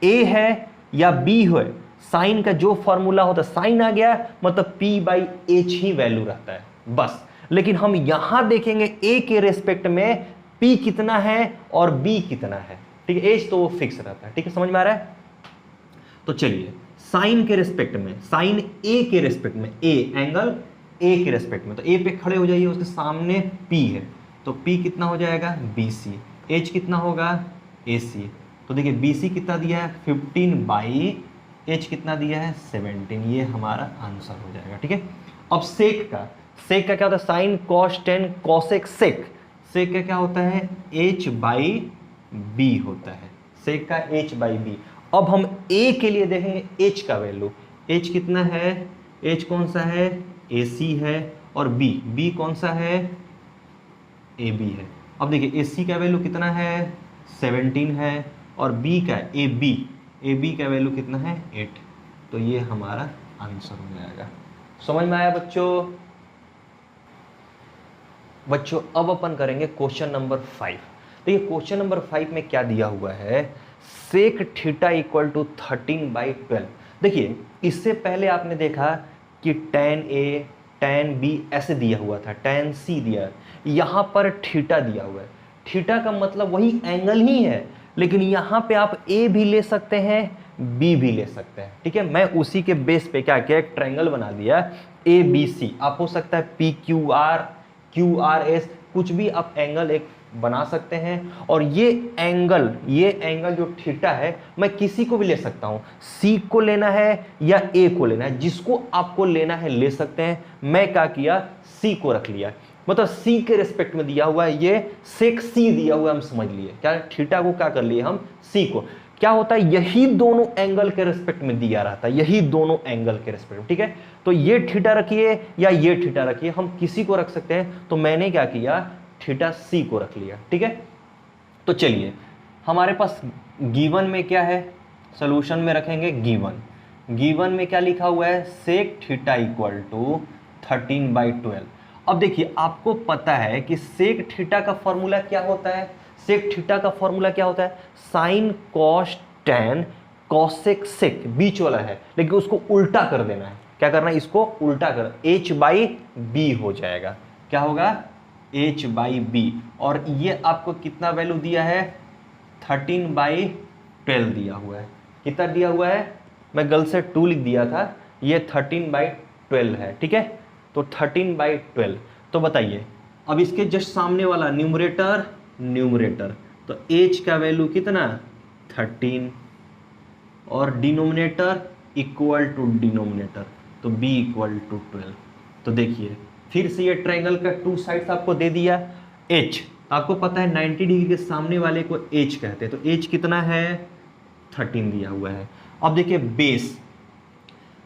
ए है या बी है, साइन का जो फॉर्मूला होता है, साइन आ गया मतलब P/H ही वैल्यू रहता है बस। लेकिन हम यहां देखेंगे ए के रेस्पेक्ट में P कितना है और B कितना है, ठीक है। एच तो वो फिक्स रहता है, ठीक है, समझ में आ रहा है। तो चलिए साइन के रेस्पेक्ट में, साइन ए के रेस्पेक्ट में, ए एंगल ए के रेस्पेक्ट में, तो ए पे खड़े हो जाइए, उसके सामने P है, तो P कितना हो जाएगा, BC। H कितना होगा, AC। तो देखिए BC कितना दिया है 15 बाई H कितना दिया है 17, ये हमारा आंसर हो जाएगा। ठीक है, अब सेक का क्या होता है sine cos tan cosec sec, sec का क्या होता है H बाई बी होता है, सेक का H बाई बी। अब हम A के लिए देखेंगे H का वैल्यू, H कितना है, H कौन सा है AC है, और B कौन सा है AB है। अब देखिए AC का वैल्यू कितना है 17 है, और B का AB का वैल्यू कितना है 8, तो ये हमारा आंसर हो जाएगा। समझ में आया बच्चों अब अपन करेंगे क्वेश्चन नंबर 5। देखिए क्वेश्चन नंबर 5 में क्या दिया हुआ है, सेक थीटा इक्वल टू 13/12। देखिए इससे पहले आपने देखा कि tan A tan B ऐसे दिया हुआ था, tan C दिया, यहां पर थीटा दिया हुआ है। थीटा का मतलब वही एंगल ही है, लेकिन यहां पे आप A भी ले सकते हैं B भी ले सकते हैं। ठीक है, मैं उसी के बेस पे क्या किया, एक ट्रायंगल बना दिया ABC। आप हो सकता है PQR QRS, कुछ भी आप एंगल एक बना सकते हैं। और ये एंगल जो थीटा है मैं किसी को भी ले सकता हूं, C को लेना है या A को लेना है, जिसको आपको लेना है ले सकते हैं। मैं क्या किया C को रख लिया, मतलब C के रिस्पेक्ट में दिया हुआ है, ये सेक C दिया हुआ है, हम समझ लिए क्या थीटा को क्या कर लिए हम C को। क्या होता है यही दोनों एंगल के रिस्पेक्ट में दिया रहता है, यही दोनों एंगल के रिस्पेक्ट में। ठीक है, तो ये थीटा रखिए या ये थीटा रखिए, हम किसी को रख सकते हैं। तो मैंने क्या किया थीटा C को रख लिया। ठीक है, तो चलिए हमारे पास गिवन में क्या है, सॉल्यूशन में रखेंगे गिवन में क्या लिखा हुआ है, सेक थीटा इक्वल टू 13/12। अब देखिए आपको पता है कि सेक थीटा का फॉर्मूला क्या होता है, सेक थीटा का फॉर्मूला क्या होता है, sine cos tan cosec sec, बीच वाला है लेकिन उसको उल्टा कर देना है। क्या करना है, इसको उल्टा कर, H बाई बी हो जाएगा। क्या होगा H बाई बी, और ये आपको कितना वैल्यू दिया है 13/12 दिया हुआ है। कितना दिया हुआ है, मैं गलत से 2 लिख दिया था, ये 13/12 है। ठीक है, तो 13/12। तो बताइए अब इसके जस्ट सामने वाला न्यूमरेटर, तो H का वैल्यू कितना 13, और डिनोमिनेटर इक्वल टू डिनोमिनेटर, तो B इक्वल टू 12। तो देखिए फिर से ये ट्रायंगल का 2 साइड्स आपको दे दिया। H आपको पता है 90 डिग्री के सामने वाले को H कहते हैं, तो H कितना है 13 दिया हुआ है। अब देखिए बेस,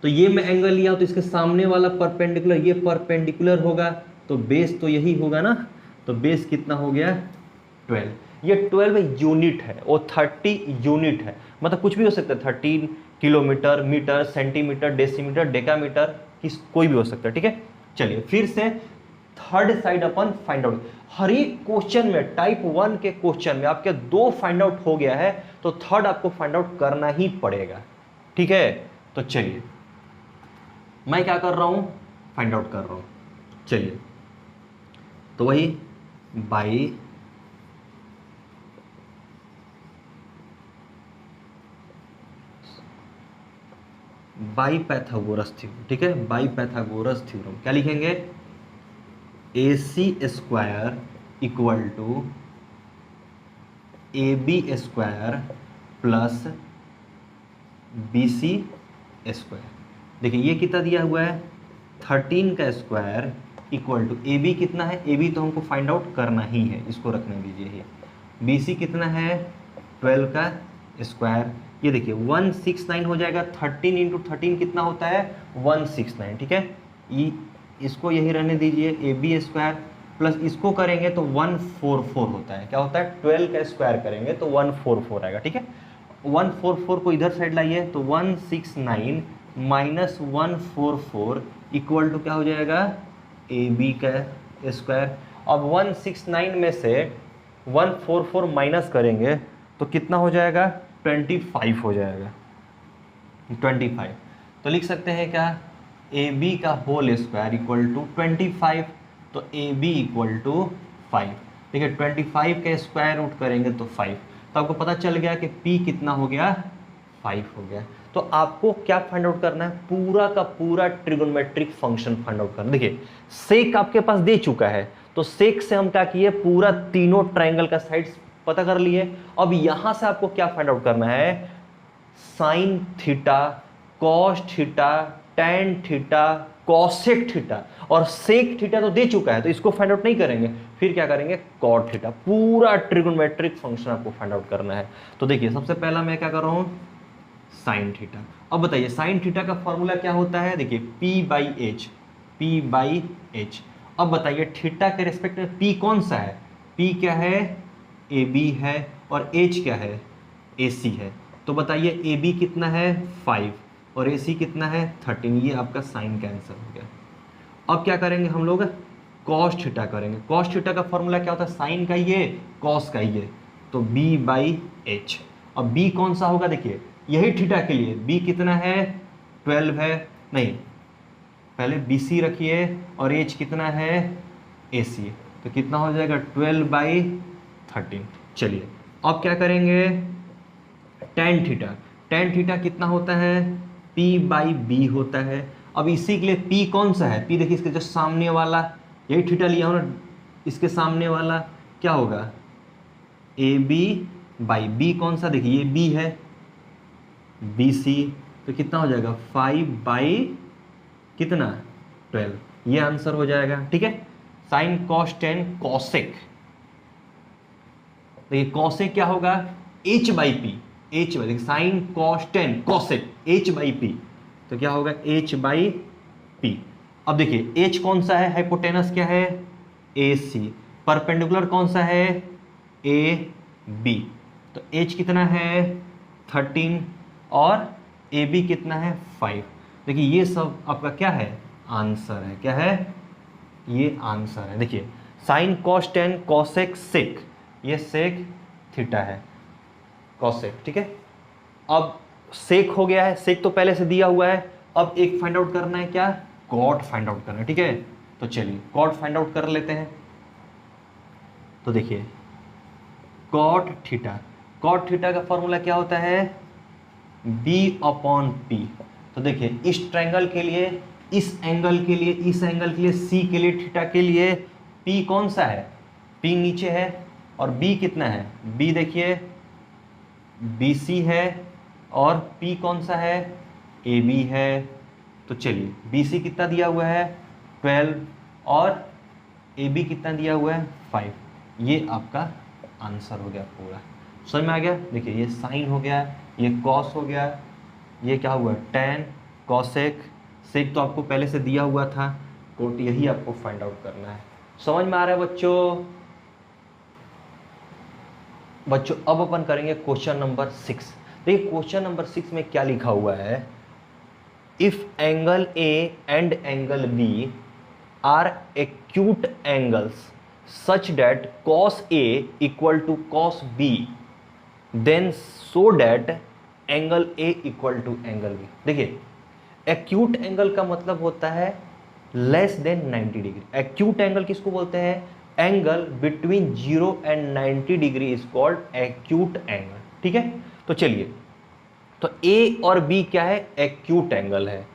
तो ये मैं एंगल लिया तो इसके सामने वाला परपेंडिकुलर, ये परपेंडिकुलर होगा, तो बेस तो यही होगा ना, तो बेस कितना हो गया 12। ये 12 यूनिट है और 30 यूनिट है, मतलब कुछ भी हो सकता है, 13 kilometre, metre, centimetre, decimetre, decametre, कोई भी हो सकता है। ठीक है, चलिए फिर से थर्ड साइड अपन फाइंड आउट। हर एक क्वेश्चन में टाइप 1 के क्वेश्चन में आपके 2 फाइंड आउट हो गया है, तो थर्ड आपको फाइंड आउट करना ही पड़ेगा। ठीक है, तो चलिए मैं क्या कर रहा हूं, फाइंड आउट कर रहा हूं। चलिए तो वही बाई पैथागोरस थ्योरम। ठीक है, बाई पैथागोरस थ्योरम क्या लिखेंगे, AC square equal to AB square plus BC square. देखिए ये कितना दिया हुआ है 13 का स्क्वायर इक्वल टू AB कितना है, AB तो हमको फाइंड आउट करना ही है, इसको रखने दीजिए। ये BC कितना है 12 का स्क्वायर, ये देखिए 169 हो जाएगा। 13 इंटू 13 कितना होता है 169। ठीक है, इसको यही रहने दीजिए, AB स्क्वायर प्लस इसको करेंगे तो 144 होता है। क्या होता है 12 का स्क्वायर करेंगे तो 144 आएगा। ठीक है, 144 को इधर साइड लाइए तो 169 माइनस 144 इक्वल टू क्या हो जाएगा AB का स्क्वायर। अब 169 में से 144 माइनस करेंगे तो कितना हो जाएगा 25 हो जाएगा, 25। तो लिख सकते हैं क्या AB का होल स्क्वायर इक्वल टू 25, तो AB इक्वल टू 5। देखिए 25 का स्क्वायर रूट करेंगे तो 5, तो आपको पता चल गया कि P कितना हो गया 5 हो गया। तो आपको क्या फाइंड आउट करना है, पूरा का पूरा ट्रिगोनोमेट्रिक फंक्शन फाइंड आउट करना। देखिए सेक आपके पास दे चुका है, तो सेक से हम क्या किए पूरा तीनों ट्रायंगल का साइड्स पता कर लिए। अब यहां से आपको क्या फाइंड आउट करना है, sine theta, cos theta, tan theta, cosec theta और सेक थीटा तो दे चुका है, तो इसको फाइंड आउट नहीं करेंगे, फिर क्या करेंगे, कॉट थीटा। पूरा ट्रिगोनोमेट्रिक फंक्शन आपको फाइंड आउट करना है। तो देखिए सबसे पहला मैं क्या कर रहा हूं, साइन थीटा। अब बताइए साइन थीटा का फॉर्मूला क्या होता है, देखिए P बाई एच। अब बताइए थीटा के रेस्पेक्ट में P कौन सा है, P क्या है, AB है और H क्या है, AC है। तो बताइए AB कितना है 5 और AC कितना है 13, ये आपका साइन का आंसर हो गया। अब क्या करेंगे हम लोग, कॉस थीटा करेंगे। कॉस थीटा का फॉर्मूला क्या होता है, साइन का ये, कॉस का ये, तो B बाई एच। अब B कौन सा होगा, देखिए यही थीटा के लिए B कितना है 12 है, नहीं पहले BC रखिए और H कितना है AC, तो कितना हो जाएगा 12 बाई 13। चलिए अब क्या करेंगे, टेन थीटा। टेन थीटा कितना होता है, P बाई बी होता है। अब इसी के लिए P कौन सा है, P देखिए इसके जो सामने वाला, यही थीटा लिया हो ना, इसके सामने वाला क्या होगा, AB बाई B कौन सा, देखिए ये B है, BC, तो कितना हो जाएगा 5 बाई कितना 12, ये आंसर हो जाएगा। ठीक है, साइन कॉस टेन कॉसेक, देखिए कॉसेक क्या होगा H by P, H by, sign cos tan cosec H by P, तो क्या होगा H बाई पी। अब देखिए H कौन सा है, हाइपोटेनस क्या है AC, परपेंडिकुलर कौन सा है AB, तो H कितना है 13 और AB कितना है 5। देखिए ये सब आपका क्या है, आंसर है, क्या है, ये आंसर है। देखिए sine cos tan cosec sec, ये सेक थीटा है, कॉसेक। ठीक है, अब सेक हो गया है, सेक तो पहले से दिया हुआ है, अब एक फाइंड आउट करना है, क्या, कॉट फाइंड आउट करना है। ठीक है, तो चलिए कॉट फाइंड आउट कर लेते हैं। तो देखिए कॉट थीटा, कॉट थीटा का फॉर्मूला क्या होता है, B अपॉन P। तो देखिए इस ट्रायंगल के लिए, इस एंगल के लिए, इस एंगल के लिए, C के लिए, थीटा के लिए P कौन सा है, P नीचे है और B कितना है, B देखिए BC है और P कौन सा है, AB है। तो चलिए BC कितना दिया हुआ है 12 और AB कितना दिया हुआ है 5, ये आपका आंसर हो गया पूरा। समझ में आ गया, देखिए ये साइन हो गया, ये कॉस हो गया, ये क्या हुआ टेन, कॉसेक, सेक तो आपको पहले से दिया हुआ था, कोट यही आपको फाइंड आउट करना है। समझ में आ रहा है बच्चों। बच्चों अब अपन करेंगे क्वेश्चन नंबर 6। देखिए क्वेश्चन नंबर 6 में क्या लिखा हुआ है, if angle A and angle B are acute angles such that cos A equal to cos B, then so that angle A equal to angle B। देखिए एक्यूट एंगल का मतलब होता है less than 90 degree. Acute angle किसको बोलते हैं, angle between 0 and 90 degree is called acute angle. ठीक है, तो चलिए, तो A और B क्या है, एक्यूट एंगल है,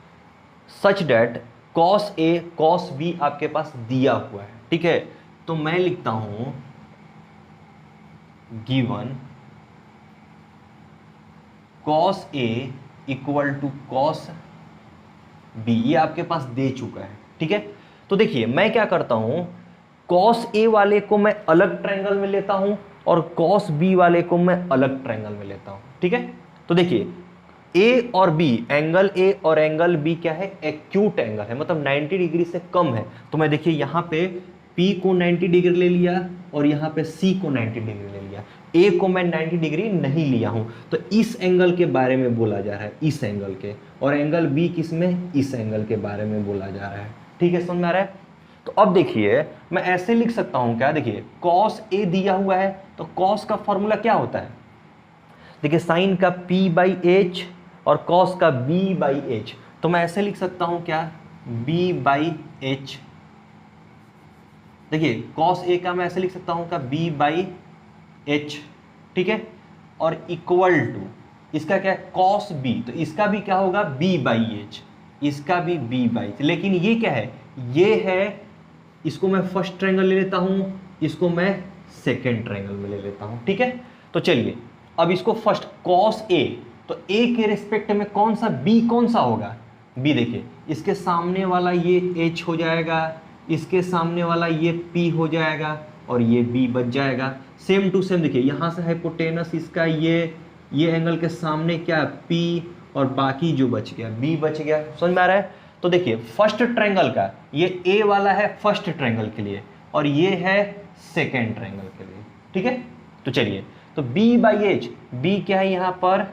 सच date cos A cos B आपके पास दिया हुआ है। ठीक है, तो मैं लिखता हूं given cos A equal to cos B, ये आपके पास दे चुका है। ठीक है, तो देखिए मैं क्या करता हूं, cos A वाले को मैं अलग ट्रायंगल में लेता हूं और cos B वाले को मैं अलग ट्रायंगल में लेता हूं। ठीक है, तो देखिए A और B, एंगल A और एंगल B क्या है, एक्यूट एंगल है, मतलब 90 डिग्री से कम है। तो मैं देखिए यहाँ पे P को 90 डिग्री ले लिया और यहाँ पे C को 90 डिग्री ले लिया, A को मैं 90 डिग्री नहीं लिया हूं, तो इस एंगल के बारे में बोला जा रहा है, इस एंगल के, और एंगल B किस में, इस एंगल के बारे में बोला जा रहा है। ठीक है, समझ में आ रहा है। तो अब देखिए मैं ऐसे लिख सकता हूं क्या, देखिए cos A दिया हुआ है, तो cos का फॉर्मूला क्या होता है, देखिए साइन का P बाई एच और cos का B बाई एच, तो मैं ऐसे लिख सकता हूं क्या, B बाई एच। देखिए cos A का मैं ऐसे लिख सकता हूं का B बाई एच। ठीक है, और इक्वल टू इसका क्या है cos B, तो इसका भी क्या होगा B बाई एच, इसका भी B बाई, लेकिन ये क्या है, ये है, इसको मैं फर्स्ट ट्रायंगल ले लेता हूं, इसको मैं सेकेंड ट्रायंगल में ले लेता हूं, ठीक है। तो चलिए अब इसको फर्स्ट कॉस ए, तो ए के रिस्पेक्ट में कौन सा बी कौन सा होगा, बी देखिए इसके सामने वाला ये एच हो जाएगा, इसके सामने वाला ये पी हो जाएगा और ये बी बच जाएगा। सेम टू सेम देखिए यहाँ से हाइपोटेनस इसका ये एंगल के सामने क्या पी और बाकी जो बच गया बी बच गया। समझ में आ रहा है। तो देखिए फर्स्ट ट्रायंगल का ये ए वाला है फर्स्ट ट्रायंगल के लिए और ये है सेकेंड ट्रायंगल के लिए, ठीक है। तो चलिए तो b बाई एच, बी क्या है यहाँ पर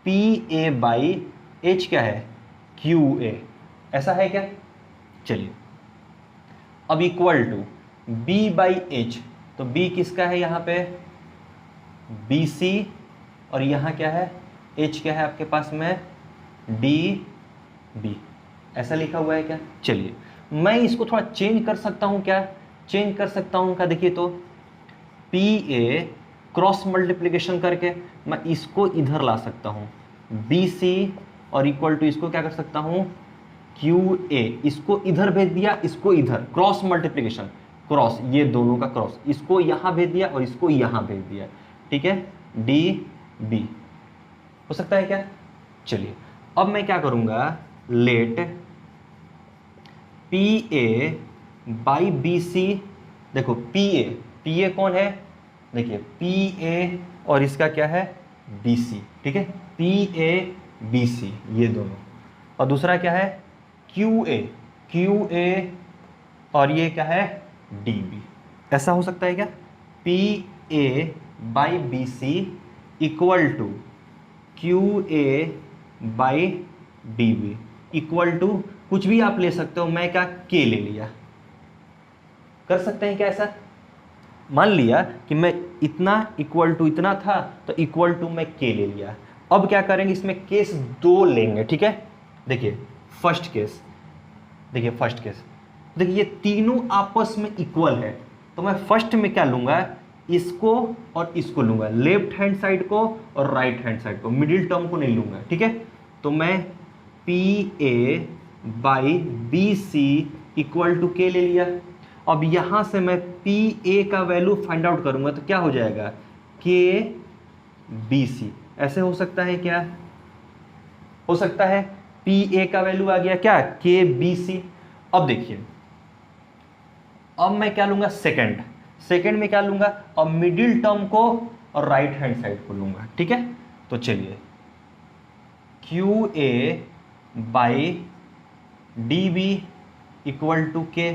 पी ए बाई एच क्या है क्यू ए, ऐसा है क्या। चलिए अब equal to b by H, तो b किसका है यहाँ पे बी सी और यहाँ क्या है h क्या है आपके पास में डी बी, ऐसा लिखा हुआ है क्या। चलिए मैं इसको थोड़ा चेंज कर सकता हूँ, क्या चेंज कर सकता हूँ क्या, देखिए तो पी ए क्रॉस मल्टीप्लिकेशन करके मैं इसको इधर ला सकता हूँ बी सी और इक्वल टू इसको क्या कर सकता हूँ क्यू ए, इसको इधर भेज दिया इसको इधर, क्रॉस मल्टीप्लिकेशन क्रॉस ये दोनों का क्रॉस, इसको यहाँ भेज दिया और इसको यहाँ भेज दिया, ठीक है डी बी हो सकता है क्या। चलिए अब मैं क्या करूँगा let P A by B C, देखो पी ए कौन है देखिए पी ए और इसका क्या है बी सी, ठीक है पी ए बी सी ये दोनों, और दूसरा क्या है क्यू ए और ये क्या है डी बी, ऐसा हो सकता है क्या। P A by B C equal to Q A by D B equal to कुछ भी आप ले सकते हो, मैं क्या के ले लिया, कर सकते हैं क्या ऐसा। मान लिया कि मैं इतना इक्वल टू इतना था तो इक्वल टू मैं के ले लिया। अब क्या करेंगे इसमें केस दो लेंगे, ठीक है। देखिए फर्स्ट केस, देखिए फर्स्ट केस, देखिए ये तीनों आपस में इक्वल है तो मैं फर्स्ट में क्या लूंगा इसको और इसको लूंगा, लेफ्ट हैंड साइड को और राइट हैंड साइड को, मिडिल टर्म को नहीं लूंगा, ठीक है। तो मैं P A by B C equal to K ले लिया। अब यहां से मैं पी ए का वैल्यू फाइंड आउट करूंगा तो क्या हो जाएगा के बी सी, ऐसे हो सकता है क्या, हो सकता है पी ए का वैल्यू आ गया क्या के बी सी। अब देखिए अब मैं क्या लूंगा सेकंड में क्या लूंगा, अब मिडिल टर्म को और राइट हैंड साइड को लूंगा, ठीक है। तो चलिए Q A by D B equal to K,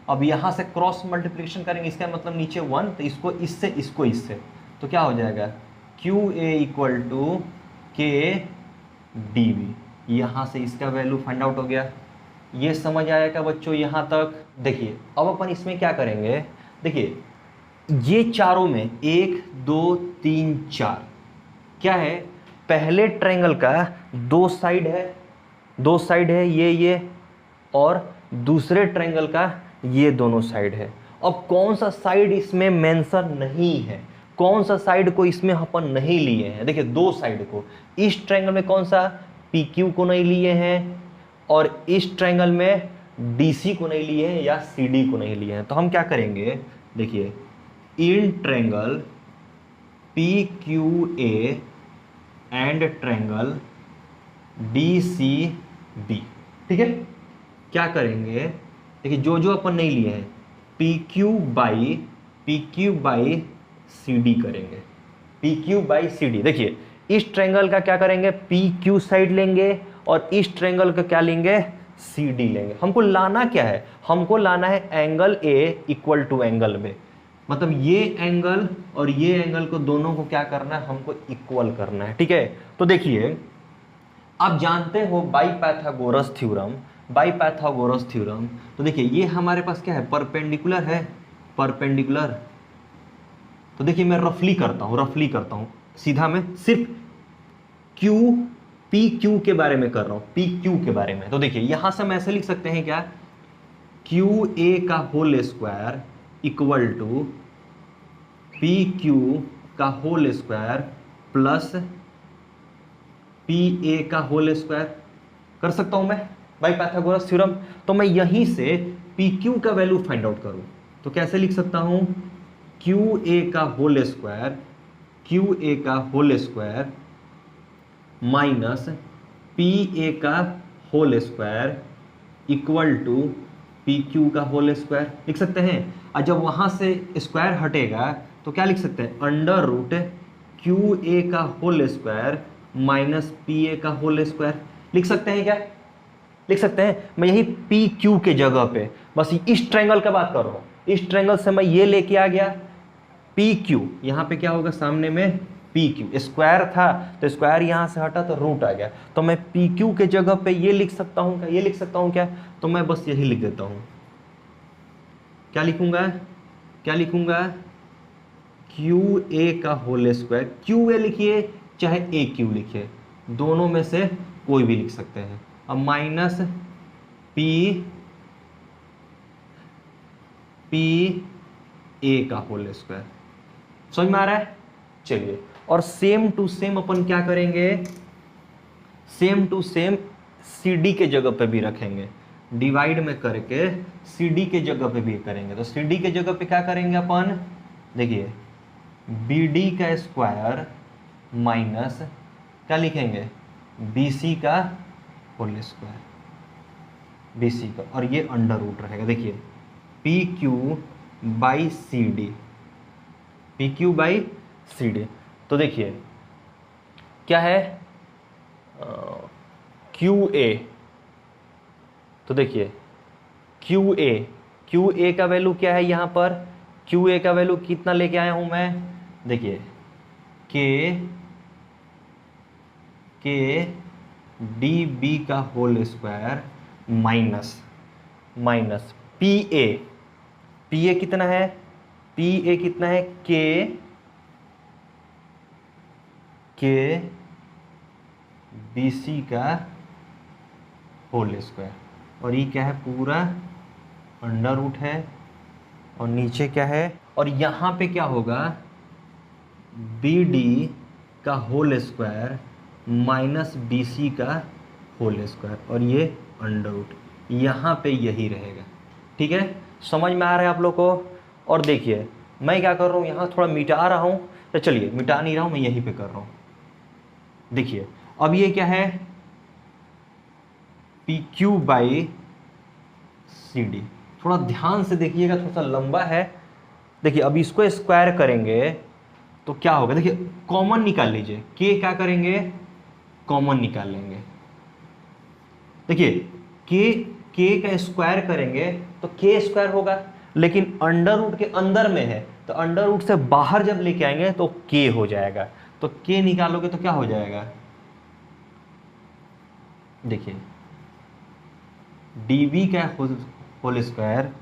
अब यहां से क्रॉस मल्टीप्लिकेशन करेंगे इसका मतलब नीचे 1 तो इसको इससे तो क्या हो जाएगा क्यू ए इक्वल टू के डी बी, यहां से इसका वैल्यू फाइंड आउट हो गया। ये समझ आया क्या बच्चों यहां तक। देखिए अब अपन इसमें क्या करेंगे, देखिए ये चारों में 1 2 3 4 क्या है, पहले ट्रायंगल का दो साइड है ये और दूसरे ट्रायंगल का ये दोनों साइड है। अब कौन सा साइड इसमें मेंशन नहीं है, कौन सा साइड को इसमें अपन नहीं लिए हैं, देखिए दो साइड को, इस ट्रायंगल में कौन सा पी क्यू को नहीं लिए हैं और इस ट्रायंगल में डी सी को नहीं लिए हैं या सी डी को नहीं लिए हैं। तो हम क्या करेंगे, देखिए in triangle P Q A and triangle D C B, ठीक है। क्या करेंगे, देखिए जो अपन नहीं लिए हैं P Q by C D करेंगे, P Q by C D. देखिए इस ट्रायंगल का क्या करेंगे पी क्यू साइड लेंगे और इस ट्रायंगल का क्या लेंगे सी डी लेंगे। हमको लाना क्या है, हमको लाना है angle A equal to angle B, मतलब ये एंगल और ये एंगल को दोनों को क्या करना है हमको इक्वल करना है, ठीक है। तो देखिए आप जानते हो बाई पाइथागोरस थ्योरम, तो देखिए ये हमारे पास क्या है परपेंडिकुलर है, परपेंडिकुलर। तो देखिए मैं रफली करता हूं सीधा, मैं सिर्फ पी क्यू के बारे में कर रहा हूं, पी क्यू के बारे में। तो देखिए यहां से हम ऐसे लिख सकते हैं क्या, क्यू ए का whole square equal to P Q का whole square plus P A का होल स्क्वायर, कर सकता हूं मैं बाई पाइथागोरस थ्योरम। तो मैं यहीं से पी क्यू का वैल्यू फाइंड आउट करूं तो कैसे लिख सकता हूं, क्यू ए का होल स्क्वायर, क्यू ए का whole square minus P A का whole square equal to P Q का होल स्क्वायर लिख सकते हैं। और जब वहां से स्क्वायर हटेगा तो क्या लिख सकते हैं, अंडर रूट क्यू ए का whole square minus P A का होल स्क्वायर लिख सकते हैं। क्या लिख सकते हैं? मैं यही पी क्यू के जगह पे बस इस ट्रायंगल का बात कर रहा हूं, इस ट्रायंगल से मैं ये लेके आ गया पी क्यू, यहां पे क्या होगा सामने में पी क्यू, स्क्वायर था तो स्क्वायर यहां से हटा तो रूट आ गया, तो मैं पी क्यू के जगह पे ये लिख सकता हूं क्या, ये लिख सकता हूं क्या, तो मैं बस यही लिख देता हूं। क्या लिखूंगा, क्या लिखूंगा, क्यू ए का होल स्क्वायर, क्यू ए लिखिए चाहे ए क्यू लिखिए, दोनों में से कोई भी लिख सकते हैं। अब माइनस पी ए का होल स्क्वायर, समझ में आ रहा है? चलिए, और सेम टू सेम अपन क्या करेंगे, same to same C D के जगह पे भी रखेंगे, डिवाइड में करके सी डी के जगह पे भी करेंगे। तो सी डी के जगह पे क्या करेंगे अपन, देखिए बी डी का स्क्वायर माइनस क्या लिखेंगे, बी सी का होल स्क्वायर, बी सी का, और ये अंडर रूट रहेगा। देखिए P Q by C D, P Q by C D, तो देखिए क्या है क्यू ए, तो देखिए क्यू ए का वैल्यू क्या है यहाँ पर, क्यू ए का वैल्यू कितना लेके आया हूं मैं, देखिए के डी बी का whole square minus P A कितना है, पी ए कितना है, के बी सी का होल स्क्वायर, और ये क्या है पूरा अंडर रूट है, और नीचे क्या है, और यहाँ पे क्या होगा बी डी का whole square minus B C का होल स्क्वायर, और ये अंडर रूट, यहाँ पे यही रहेगा। ठीक है, समझ में आ रहा है आप लोग को? और देखिए मैं क्या कर रहा हूँ, यहाँ थोड़ा मिटा रहा हूँ, तो चलिए मिटा नहीं रहा हूँ, मैं यहीं पे कर रहा हूँ। देखिए अब ये क्या है, P Q by C D, थोड़ा ध्यान से देखिएगा, थोड़ा सा लंबा है। देखिए अब इसको स्क्वायर करेंगे तो क्या होगा, देखिए कॉमन निकाल लीजिए, के क्या करेंगे, कॉमन निकाल लेंगे। देखिए के का स्क्वायर करेंगे तो के स्क्वायर होगा, लेकिन अंडर रूट के अंदर में है, तो अंडर रूट से बाहर जब लेके आएंगे तो के हो जाएगा, तो के निकालोगे तो क्या हो जाएगा, देखिए डीबी का होल स्क्वायर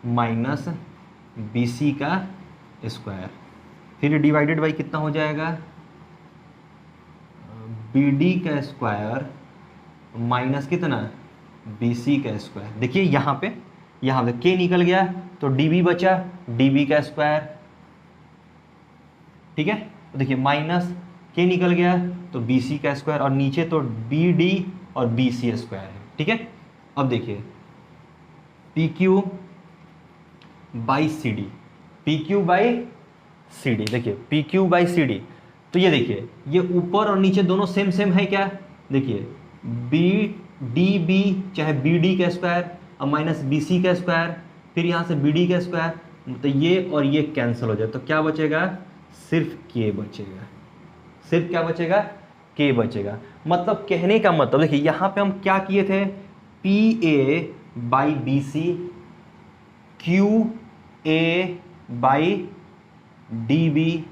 माइनस बीसी का स्क्वायर, फिर डिवाइडेड बाई कितना हो जाएगा, बीडी का स्क्वायर माइनस कितना, बीसी का स्क्वायर। देखिए यहाँ पे के निकल गया तो डीबी बचा, डीबी का स्क्वायर, ठीक है। तो देखिए माइनस के निकल गया तो बीसी का स्क्वायर, और नीचे तो बीडी और बीसी स्क्वायर है, ठीक है। अब देखिए P Q by C D, P Q by C D, देखिए P Q by C D, तो ये देखिए ये ऊपर और नीचे दोनों सेम सेम है क्या, देखिए बी डी बी चाहे बी डी का स्क्वायर और माइनस बी सी का स्क्वायर, फिर यहाँ से बी डी का स्क्वायर, तो ये और ये कैंसिल हो जाए, तो क्या बचेगा, सिर्फ के बचेगा, सिर्फ क्या बचेगा, के बचेगा। मतलब कहने का मतलब देखिए यहाँ पे हम क्या किए थे, P A by B C, Q A by D B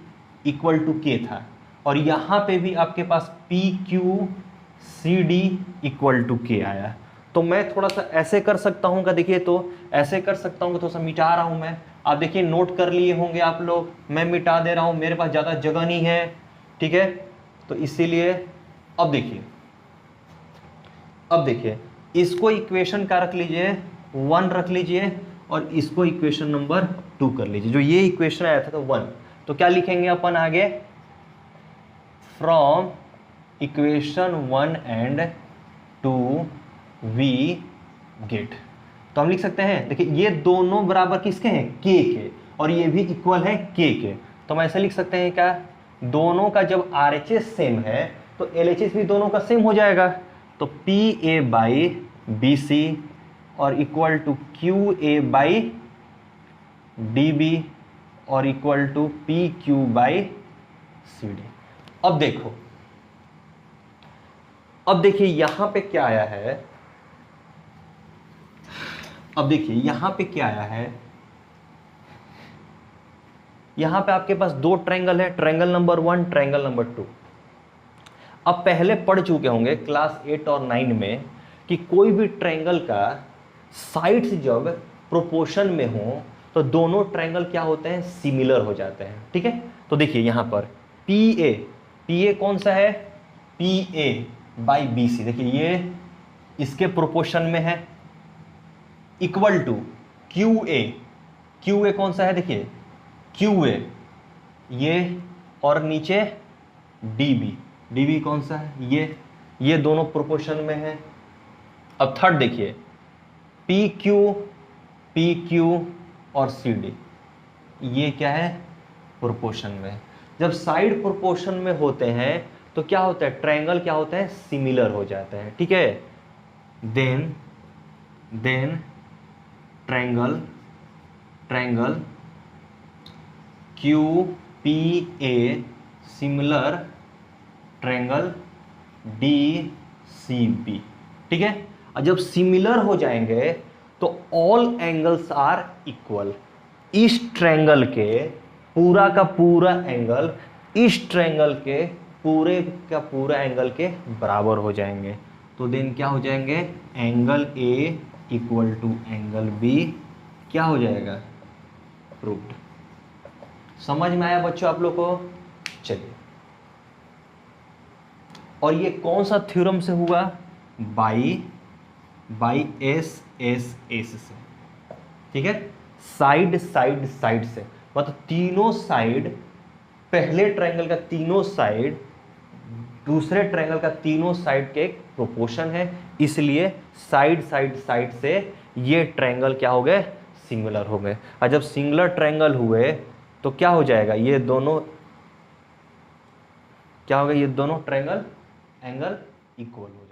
equal to K था, और यहाँ पे भी आपके पास P Q C D equal to K आया। तो मैं थोड़ा सा ऐसे कर सकता हूँ, देखिए तो ऐसे कर सकता हूँ, थोड़ा सा मिटा रहा हूँ मैं, आप देखिए नोट कर लिए होंगे आप लोग, मैं मिटा दे रहा हूँ, मेरे पास ज़्यादा जगह नहीं है, ठीक है। तो इसीलिए अब देखिए इसको इक्वेशन का रख लीजिए 1 रख लीजिए, और इसको इक्वेशन नंबर 2 कर लीजिए, जो ये इक्वेशन आया था तो 1, तो क्या लिखेंगे अपन आगे, from equation 1 and 2 we get, तो हम लिख सकते हैं, देखिए ये दोनों बराबर किसके हैं, के के, और ये भी इक्वल है के के। तो हम ऐसे लिख सकते हैं क्या, दोनों का जब RHS सेम है तो LHS भी दोनों का सेम हो जाएगा। तो PA बाई BC और equal to QA by DB और equal to PQ by CD। अब देखो, अब देखिए यहां पे क्या आया है, अब देखिए यहां पे क्या आया है, यहां पे आपके पास दो ट्रायंगल है, ट्रायंगल नंबर 1, ट्रायंगल नंबर 2। अब पहले पढ़ चुके होंगे क्लास 8 और 9 में कि कोई भी ट्रायंगल का साइड्स जब प्रोपोर्शन में हो तो दोनों ट्रायंगल क्या होते हैं, सिमिलर हो जाते हैं। ठीक है, तो देखिए यहां पर PA कौन सा है, PA बाई BC, देखिए ये इसके प्रोपोर्शन में है, इक्वल टू QA कौन सा है, देखिए QA ये, और नीचे DB कौन सा है, ये दोनों प्रोपोर्शन में है। अब थर्ड देखिए PQ और CD, ये क्या है, प्रोपोर्शन में। जब साइड प्रोपोर्शन में होते हैं तो क्या होता है, ट्रायंगल क्या होते हैं, सिमिलर हो जाते हैं। ठीक है, then triangle QPA similar triangle DCB। ठीक है, और जब सिमिलर हो जाएंगे तो ऑल एंगल्स आर इक्वल। इस ट्रायंगल के पूरा का पूरा एंगल इस ट्रायंगल के पूरे का पूरा एंगल के बराबर हो जाएंगे। तो देन क्या हो जाएंगे, angle A equal to angle B क्या हो जाएगा, प्रूव्ड। समझ में आया बच्चों आप लोग को? चलिए, और ये कौन सा थ्योरम से हुआ, बाई एस से। ठीक है, साइड से, मतलब तीनों साइड, पहले ट्रायंगल का तीनों साइड दूसरे ट्रायंगल का तीनों साइड के एक प्रोपोर्शन है, इसलिए साइड से ये ट्रायंगल क्या हो गए, सिंगुलर हो गए। और जब सिंगुलर ट्रायंगल हुए तो क्या हो जाएगा, ये दोनों क्या हो गए, ये दोनों ट्रायंगल एंगल इक्वल हो